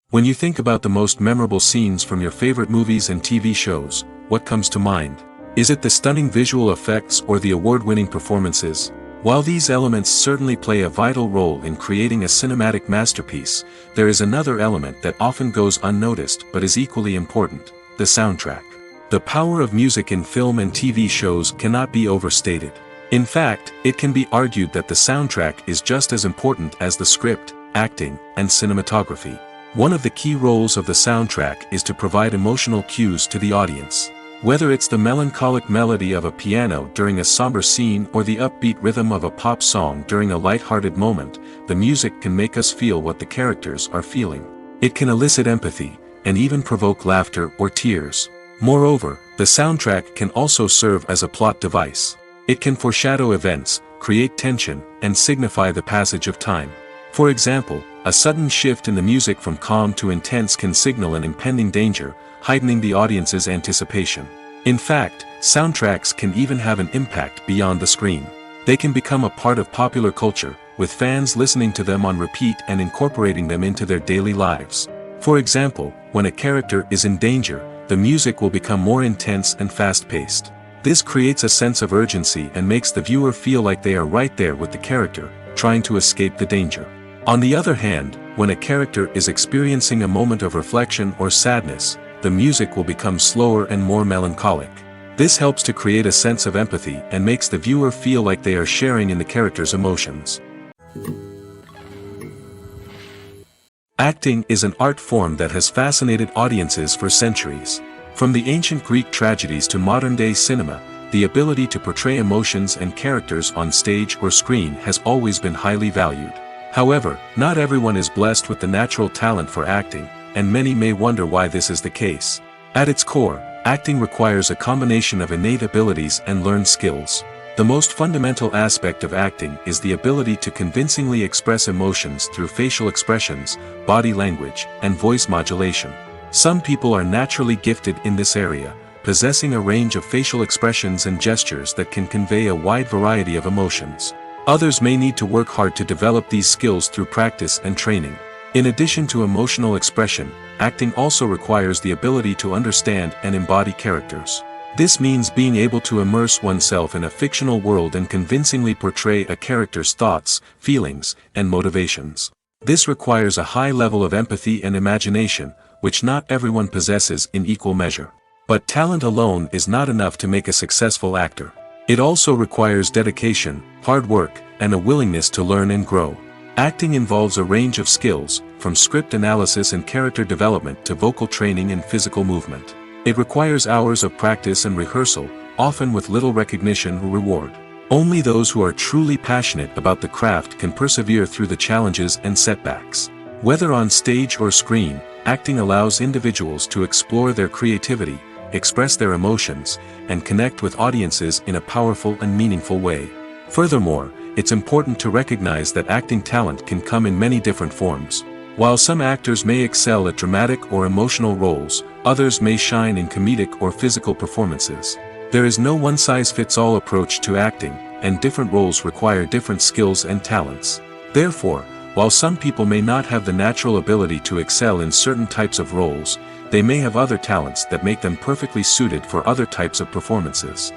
When you think about the most memorable scenes from your favorite movies and TV shows, what comes to mind? Is it the stunning visual effects or the award-winning performances? While these elements certainly play a vital role in creating a cinematic masterpiece, there is another element that often goes unnoticed but is equally important: the soundtrack. The power of music in film and TV shows cannot be overstated. In fact, it can be argued that the soundtrack is just as important as the script, acting, and cinematography. One of the key roles of the soundtrack is to provide emotional cues to the audience. Whether it's the melancholic melody of a piano during a somber scene or the upbeat rhythm of a pop song during a light-hearted moment, the music can make us feel what the characters are feeling. It can elicit empathy, and even provoke laughter or tears. Moreover, the soundtrack can also serve as a plot device. It can foreshadow events, create tension, and signify the passage of time. For example, a sudden shift in the music from calm to intense can signal an impending danger, heightening the audience's anticipation. In fact, soundtracks can even have an impact beyond the screen. They can become a part of popular culture, with fans listening to them on repeat and incorporating them into their daily lives. For example, when a character is in danger, the music will become more intense and fast-paced. This creates a sense of urgency and makes the viewer feel like they are right there with the character, trying to escape the danger. On the other hand, when a character is experiencing a moment of reflection or sadness, the music will become slower and more melancholic. This helps to create a sense of empathy and makes the viewer feel like they are sharing in the character's emotions. Acting is an art form that has fascinated audiences for centuries. From the ancient Greek tragedies to modern-day cinema, the ability to portray emotions and characters on stage or screen has always been highly valued. However, not everyone is blessed with the natural talent for acting, and many may wonder why this is the case. At its core, acting requires a combination of innate abilities and learned skills. The most fundamental aspect of acting is the ability to convincingly express emotions through facial expressions, body language, and voice modulation. Some people are naturally gifted in this area, possessing a range of facial expressions and gestures that can convey a wide variety of emotions. Others may need to work hard to develop these skills through practice and training. In addition to emotional expression, acting also requires the ability to understand and embody characters. This means being able to immerse oneself in a fictional world and convincingly portray a character's thoughts, feelings, and motivations. This requires a high level of empathy and imagination, which not everyone possesses in equal measure. But talent alone is not enough to make a successful actor. It also requires dedication, hard work, and a willingness to learn and grow. Acting involves a range of skills, from script analysis and character development to vocal training and physical movement. It requires hours of practice and rehearsal, often with little recognition or reward. Only those who are truly passionate about the craft can persevere through the challenges and setbacks. Whether on stage or screen, acting allows individuals to explore their creativity, express their emotions, and connect with audiences in a powerful and meaningful way. Furthermore, it's important to recognize that acting talent can come in many different forms. While some actors may excel at dramatic or emotional roles, others may shine in comedic or physical performances. There is no one-size-fits-all approach to acting, and different roles require different skills and talents. Therefore, while some people may not have the natural ability to excel in certain types of roles, they may have other talents that make them perfectly suited for other types of performances.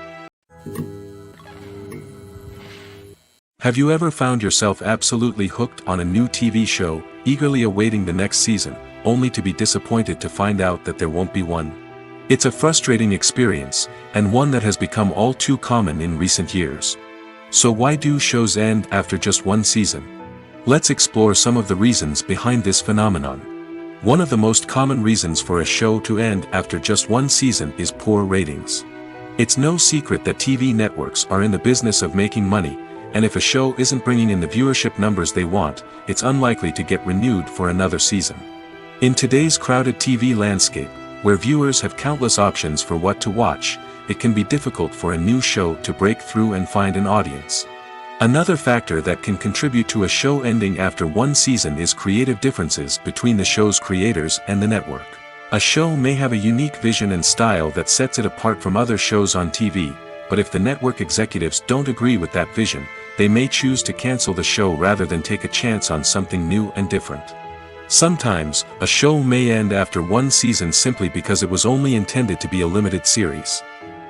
Have you ever found yourself absolutely hooked on a new TV show, eagerly awaiting the next season, only to be disappointed to find out that there won't be one? It's a frustrating experience, and one that has become all too common in recent years. So why do shows end after just one season? Let's explore some of the reasons behind this phenomenon. One of the most common reasons for a show to end after just one season is poor ratings. It's no secret that TV networks are in the business of making money, and if a show isn't bringing in the viewership numbers they want, it's unlikely to get renewed for another season. In today's crowded TV landscape, where viewers have countless options for what to watch, it can be difficult for a new show to break through and find an audience. Another factor that can contribute to a show ending after one season is creative differences between the show's creators and the network. A show may have a unique vision and style that sets it apart from other shows on TV, but if the network executives don't agree with that vision, they may choose to cancel the show rather than take a chance on something new and different. Sometimes, a show may end after one season simply because it was only intended to be a limited series.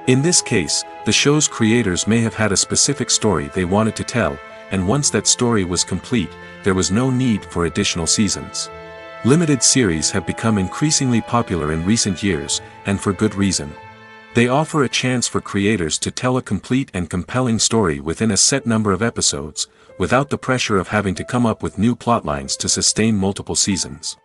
In this case, the show's creators may have had a specific story they wanted to tell, and once that story was complete, there was no need for additional seasons. Limited series have become increasingly popular in recent years, and for good reason. They offer a chance for creators to tell a complete and compelling story within a set number of episodes, without the pressure of having to come up with new plotlines to sustain multiple seasons.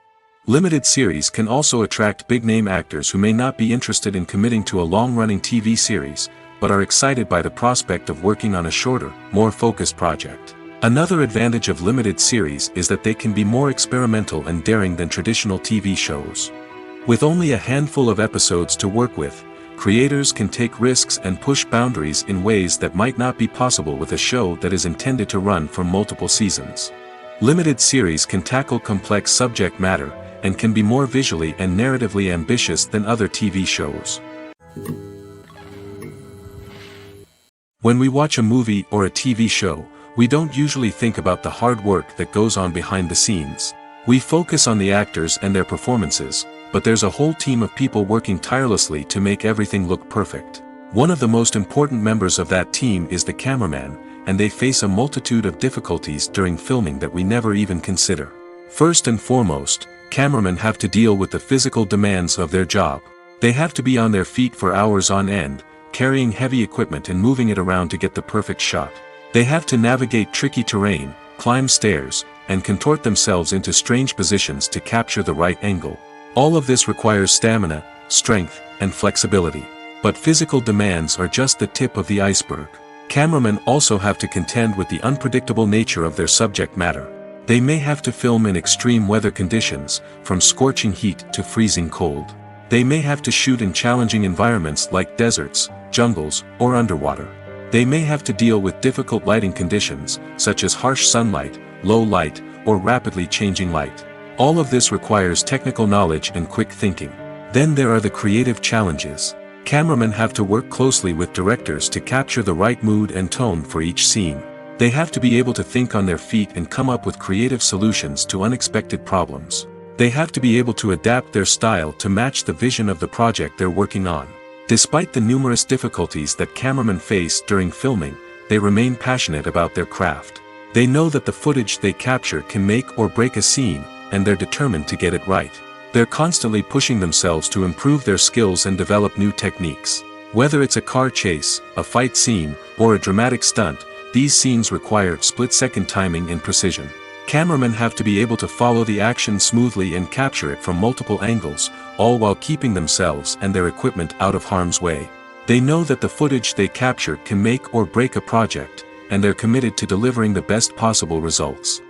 Limited series can also attract big-name actors who may not be interested in committing to a long-running TV series, but are excited by the prospect of working on a shorter, more focused project. Another advantage of limited series is that they can be more experimental and daring than traditional TV shows. With only a handful of episodes to work with, creators can take risks and push boundaries in ways that might not be possible with a show that is intended to run for multiple seasons. Limited series can tackle complex subject matter, and can be more visually and narratively ambitious than other TV shows. When we watch a movie or a TV show, we don't usually think about the hard work that goes on behind the scenes. We focus on the actors and their performances, but there's a whole team of people working tirelessly to make everything look perfect. One of the most important members of that team is the cameraman, and they face a multitude of difficulties during filming that we never even consider. First and foremost, cameramen have to deal with the physical demands of their job. They have to be on their feet for hours on end, carrying heavy equipment and moving it around to get the perfect shot. They have to navigate tricky terrain, climb stairs, and contort themselves into strange positions to capture the right angle. All of this requires stamina, strength, and flexibility. But physical demands are just the tip of the iceberg. Cameramen also have to contend with the unpredictable nature of their subject matter. They may have to film in extreme weather conditions, from scorching heat to freezing cold. They may have to shoot in challenging environments like deserts, jungles, or underwater. They may have to deal with difficult lighting conditions, such as harsh sunlight, low light, or rapidly changing light. All of this requires technical knowledge and quick thinking. Then there are the creative challenges. Cameramen have to work closely with directors to capture the right mood and tone for each scene. They have to be able to think on their feet and come up with creative solutions to unexpected problems. They have to be able to adapt their style to match the vision of the project they're working on. Despite the numerous difficulties that cameramen face during filming, they remain passionate about their craft. They know that the footage they capture can make or break a scene, and they're determined to get it right. They're constantly pushing themselves to improve their skills and develop new techniques. Whether it's a car chase, a fight scene, or a dramatic stunt, these scenes require split-second timing and precision. Cameramen have to be able to follow the action smoothly and capture it from multiple angles, all while keeping themselves and their equipment out of harm's way. They know that the footage they capture can make or break a project, and they're committed to delivering the best possible results.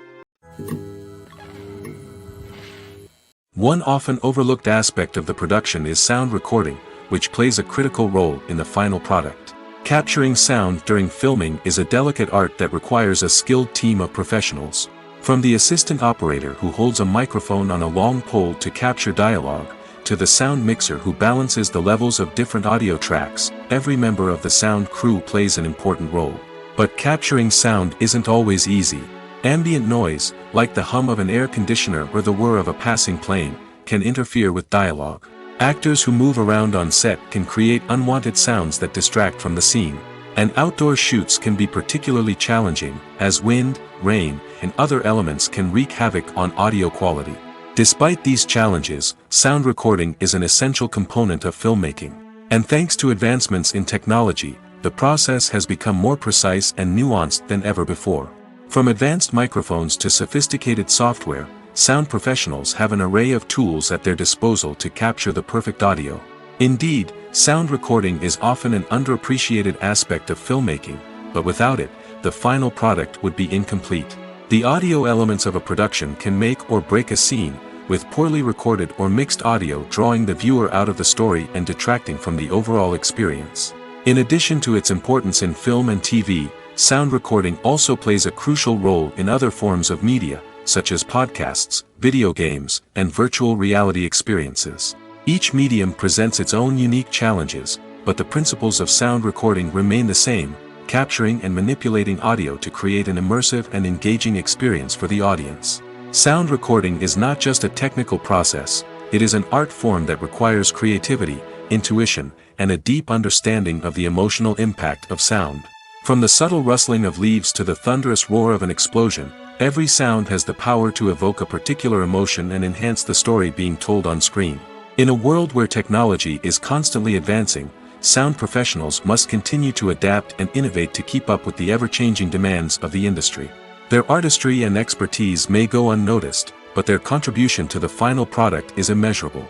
One often overlooked aspect of the production is sound recording, which plays a critical role in the final product. Capturing sound during filming is a delicate art that requires a skilled team of professionals. From the assistant operator who holds a microphone on a long pole to capture dialogue, to the sound mixer who balances the levels of different audio tracks, every member of the sound crew plays an important role. But capturing sound isn't always easy. Ambient noise, like the hum of an air conditioner or the whir of a passing plane, can interfere with dialogue. Actors who move around on set can create unwanted sounds that distract from the scene. And outdoor shoots can be particularly challenging, as wind, rain, and other elements can wreak havoc on audio quality. Despite these challenges, sound recording is an essential component of filmmaking. And thanks to advancements in technology, the process has become more precise and nuanced than ever before. From advanced microphones to sophisticated software, sound professionals have an array of tools at their disposal to capture the perfect audio. Indeed, sound recording is often an underappreciated aspect of filmmaking, but without it, the final product would be incomplete. The audio elements of a production can make or break a scene, with poorly recorded or mixed audio drawing the viewer out of the story and detracting from the overall experience. In addition to its importance in film and TV, sound recording also plays a crucial role in other forms of media, such as podcasts, video games, and virtual reality experiences. Each medium presents its own unique challenges, but the principles of sound recording remain the same, capturing and manipulating audio to create an immersive and engaging experience for the audience. Sound recording is not just a technical process, it is an art form that requires creativity, intuition, and a deep understanding of the emotional impact of sound. From the subtle rustling of leaves to the thunderous roar of an explosion, every sound has the power to evoke a particular emotion and enhance the story being told on screen. In a world where technology is constantly advancing, sound professionals must continue to adapt and innovate to keep up with the ever-changing demands of the industry. Their artistry and expertise may go unnoticed, but their contribution to the final product is immeasurable.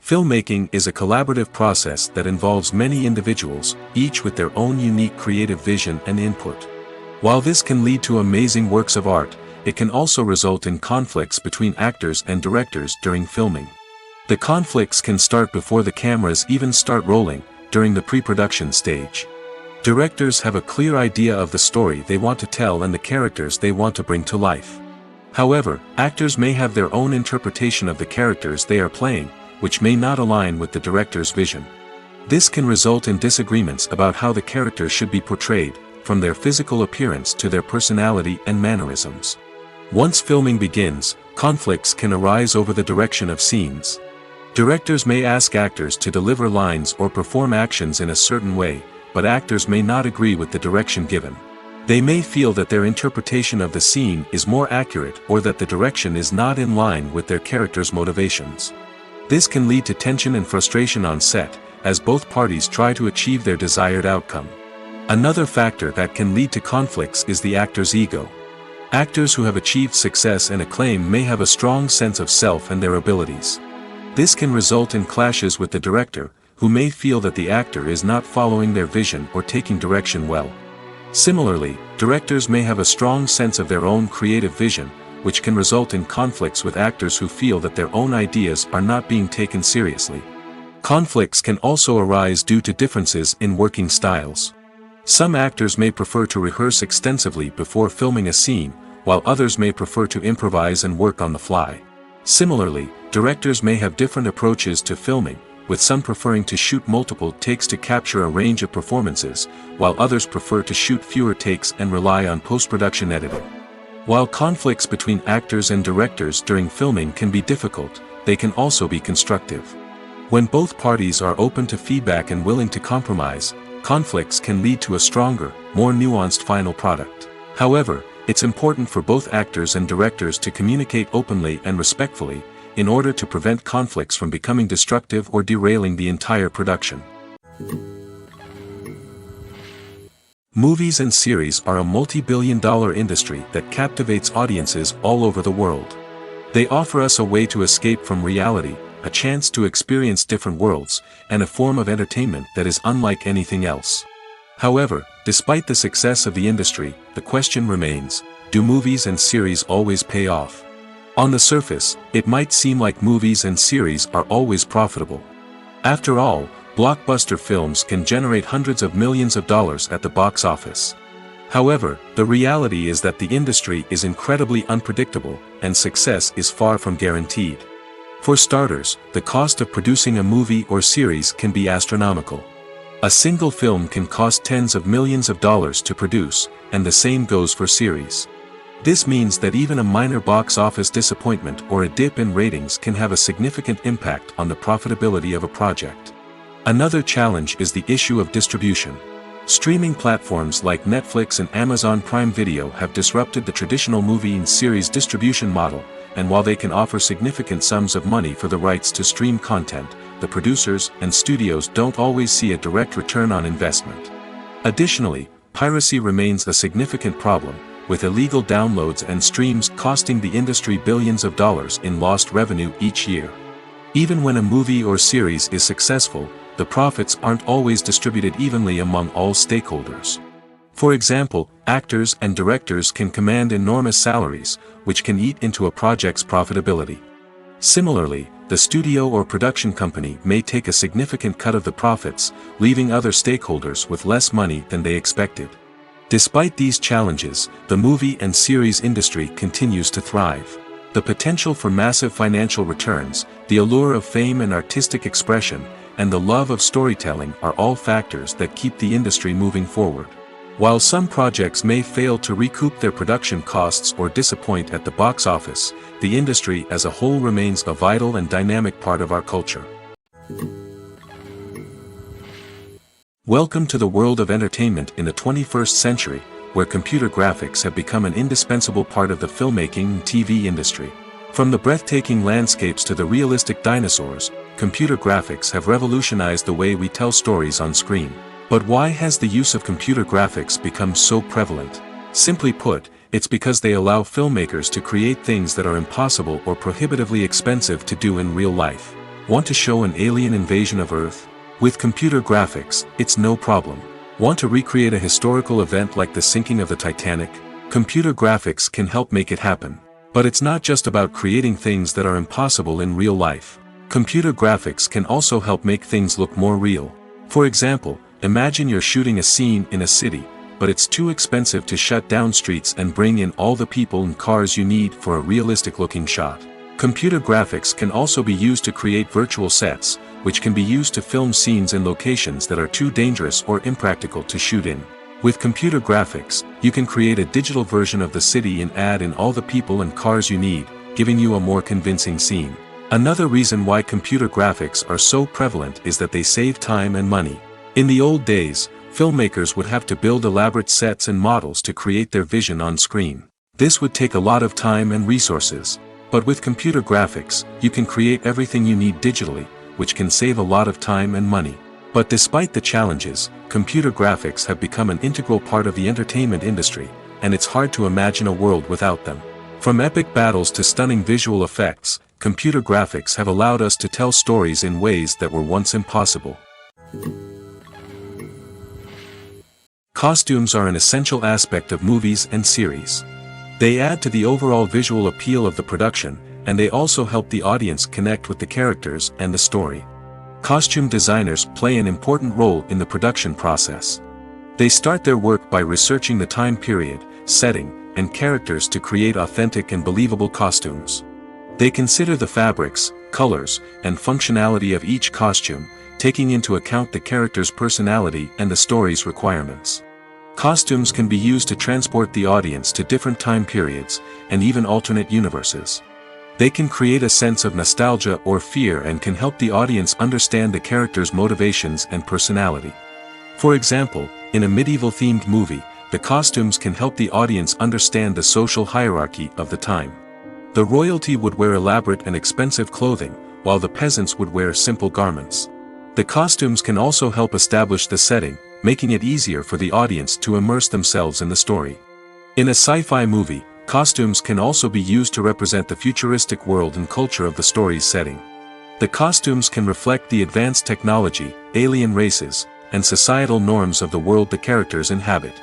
Filmmaking is a collaborative process that involves many individuals, each with their own unique creative vision and input. While this can lead to amazing works of art, it can also result in conflicts between actors and directors during filming. The conflicts can start before the cameras even start rolling, during the pre-production stage. Directors have a clear idea of the story they want to tell and the characters they want to bring to life. However, actors may have their own interpretation of the characters they are playing, which may not align with the director's vision. This can result in disagreements about how the characters should be portrayed, from their physical appearance to their personality and mannerisms. Once filming begins, conflicts can arise over the direction of scenes. Directors may ask actors to deliver lines or perform actions in a certain way, but actors may not agree with the direction given. They may feel that their interpretation of the scene is more accurate or that the direction is not in line with their character's motivations. This can lead to tension and frustration on set, as both parties try to achieve their desired outcome. Another factor that can lead to conflicts is the actor's ego. Actors who have achieved success and acclaim may have a strong sense of self and their abilities. This can result in clashes with the director, who may feel that the actor is not following their vision or taking direction well. Similarly, directors may have a strong sense of their own creative vision, which can result in conflicts with actors who feel that their own ideas are not being taken seriously. Conflicts can also arise due to differences in working styles. Some actors may prefer to rehearse extensively before filming a scene, while others may prefer to improvise and work on the fly. Similarly, directors may have different approaches to filming, with some preferring to shoot multiple takes to capture a range of performances, while others prefer to shoot fewer takes and rely on post-production editing. While conflicts between actors and directors during filming can be difficult, they can also be constructive. When both parties are open to feedback and willing to compromise, conflicts can lead to a stronger, more nuanced final product. However, it's important for both actors and directors to communicate openly and respectfully, in order to prevent conflicts from becoming destructive or derailing the entire production. Movies and series are a multi-billion-dollar industry that captivates audiences all over the world. They offer us a way to escape from reality, a chance to experience different worlds, and a form of entertainment that is unlike anything else. However, despite the success of the industry, the question remains, do movies and series always pay off? On the surface, it might seem like movies and series are always profitable. After all, blockbuster films can generate hundreds of millions of dollars at the box office. However, the reality is that the industry is incredibly unpredictable, and success is far from guaranteed. For starters, the cost of producing a movie or series can be astronomical. A single film can cost tens of millions of dollars to produce, and the same goes for series. This means that even a minor box office disappointment or a dip in ratings can have a significant impact on the profitability of a project. Another challenge is the issue of distribution. Streaming platforms like Netflix and Amazon Prime Video have disrupted the traditional movie and series distribution model, and while they can offer significant sums of money for the rights to stream content, the producers and studios don't always see a direct return on investment. Additionally, piracy remains a significant problem, with illegal downloads and streams costing the industry billions of dollars in lost revenue each year. Even when a movie or series is successful, the profits aren't always distributed evenly among all stakeholders. For example, actors and directors can command enormous salaries, which can eat into a project's profitability. Similarly, the studio or production company may take a significant cut of the profits, leaving other stakeholders with less money than they expected. Despite these challenges, the movie and series industry continues to thrive. The potential for massive financial returns, the allure of fame and artistic expression, and the love of storytelling are all factors that keep the industry moving forward. While some projects may fail to recoup their production costs or disappoint at the box office, the industry as a whole remains a vital and dynamic part of our culture. Welcome to the world of entertainment in the 21st century, where computer graphics have become an indispensable part of the filmmaking and TV industry. From the breathtaking landscapes to the realistic dinosaurs, computer graphics have revolutionized the way we tell stories on screen. But why has the use of computer graphics become so prevalent? Simply put, it's because they allow filmmakers to create things that are impossible or prohibitively expensive to do in real life. Want to show an alien invasion of Earth? With computer graphics, it's no problem. Want to recreate a historical event like the sinking of the Titanic? Computer graphics can help make it happen. But it's not just about creating things that are impossible in real life. Computer graphics can also help make things look more real. For example, imagine you're shooting a scene in a city, but it's too expensive to shut down streets and bring in all the people and cars you need for a realistic-looking shot. Computer graphics can also be used to create virtual sets, which can be used to film scenes in locations that are too dangerous or impractical to shoot in. With computer graphics, you can create a digital version of the city and add in all the people and cars you need, giving you a more convincing scene. Another reason why computer graphics are so prevalent is that they save time and money. In the old days, filmmakers would have to build elaborate sets and models to create their vision on screen. This would take a lot of time and resources. But with computer graphics, you can create everything you need digitally, which can save a lot of time and money. But despite the challenges, computer graphics have become an integral part of the entertainment industry, and it's hard to imagine a world without them. From epic battles to stunning visual effects, computer graphics have allowed us to tell stories in ways that were once impossible. Costumes are an essential aspect of movies and series. They add to the overall visual appeal of the production, and they also help the audience connect with the characters and the story. Costume designers play an important role in the production process. They start their work by researching the time period, setting, and characters to create authentic and believable costumes. They consider the fabrics, colors, and functionality of each costume, taking into account the character's personality and the story's requirements. Costumes can be used to transport the audience to different time periods, and even alternate universes. They can create a sense of nostalgia or fear and can help the audience understand the character's motivations and personality. For example, in a medieval-themed movie, the costumes can help the audience understand the social hierarchy of the time. The royalty would wear elaborate and expensive clothing, while the peasants would wear simple garments. The costumes can also help establish the setting, making it easier for the audience to immerse themselves in the story. In a sci-fi movie, costumes can also be used to represent the futuristic world and culture of the story's setting. The costumes can reflect the advanced technology, alien races, and societal norms of the world the characters inhabit.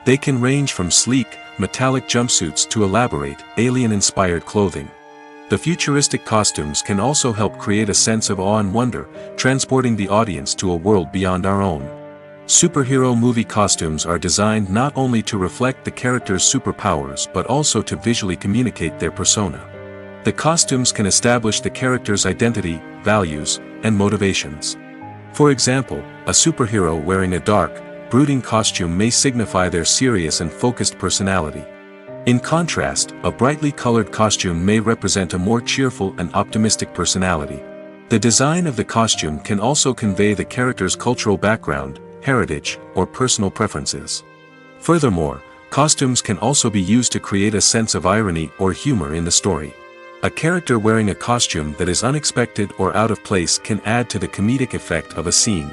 They can range from sleek, metallic jumpsuits to elaborate, alien-inspired clothing. The futuristic costumes can also help create a sense of awe and wonder, transporting the audience to a world beyond our own. Superhero movie costumes are designed not only to reflect the character's superpowers but also to visually communicate their persona. The costumes can establish the character's identity, values, and motivations. For example, a superhero wearing a dark, brooding costume may signify their serious and focused personality. In contrast, a brightly colored costume may represent a more cheerful and optimistic personality. The design of the costume can also convey the character's cultural background, heritage, or personal preferences. Furthermore, costumes can also be used to create a sense of irony or humor in the story. A character wearing a costume that is unexpected or out of place can add to the comedic effect of a scene.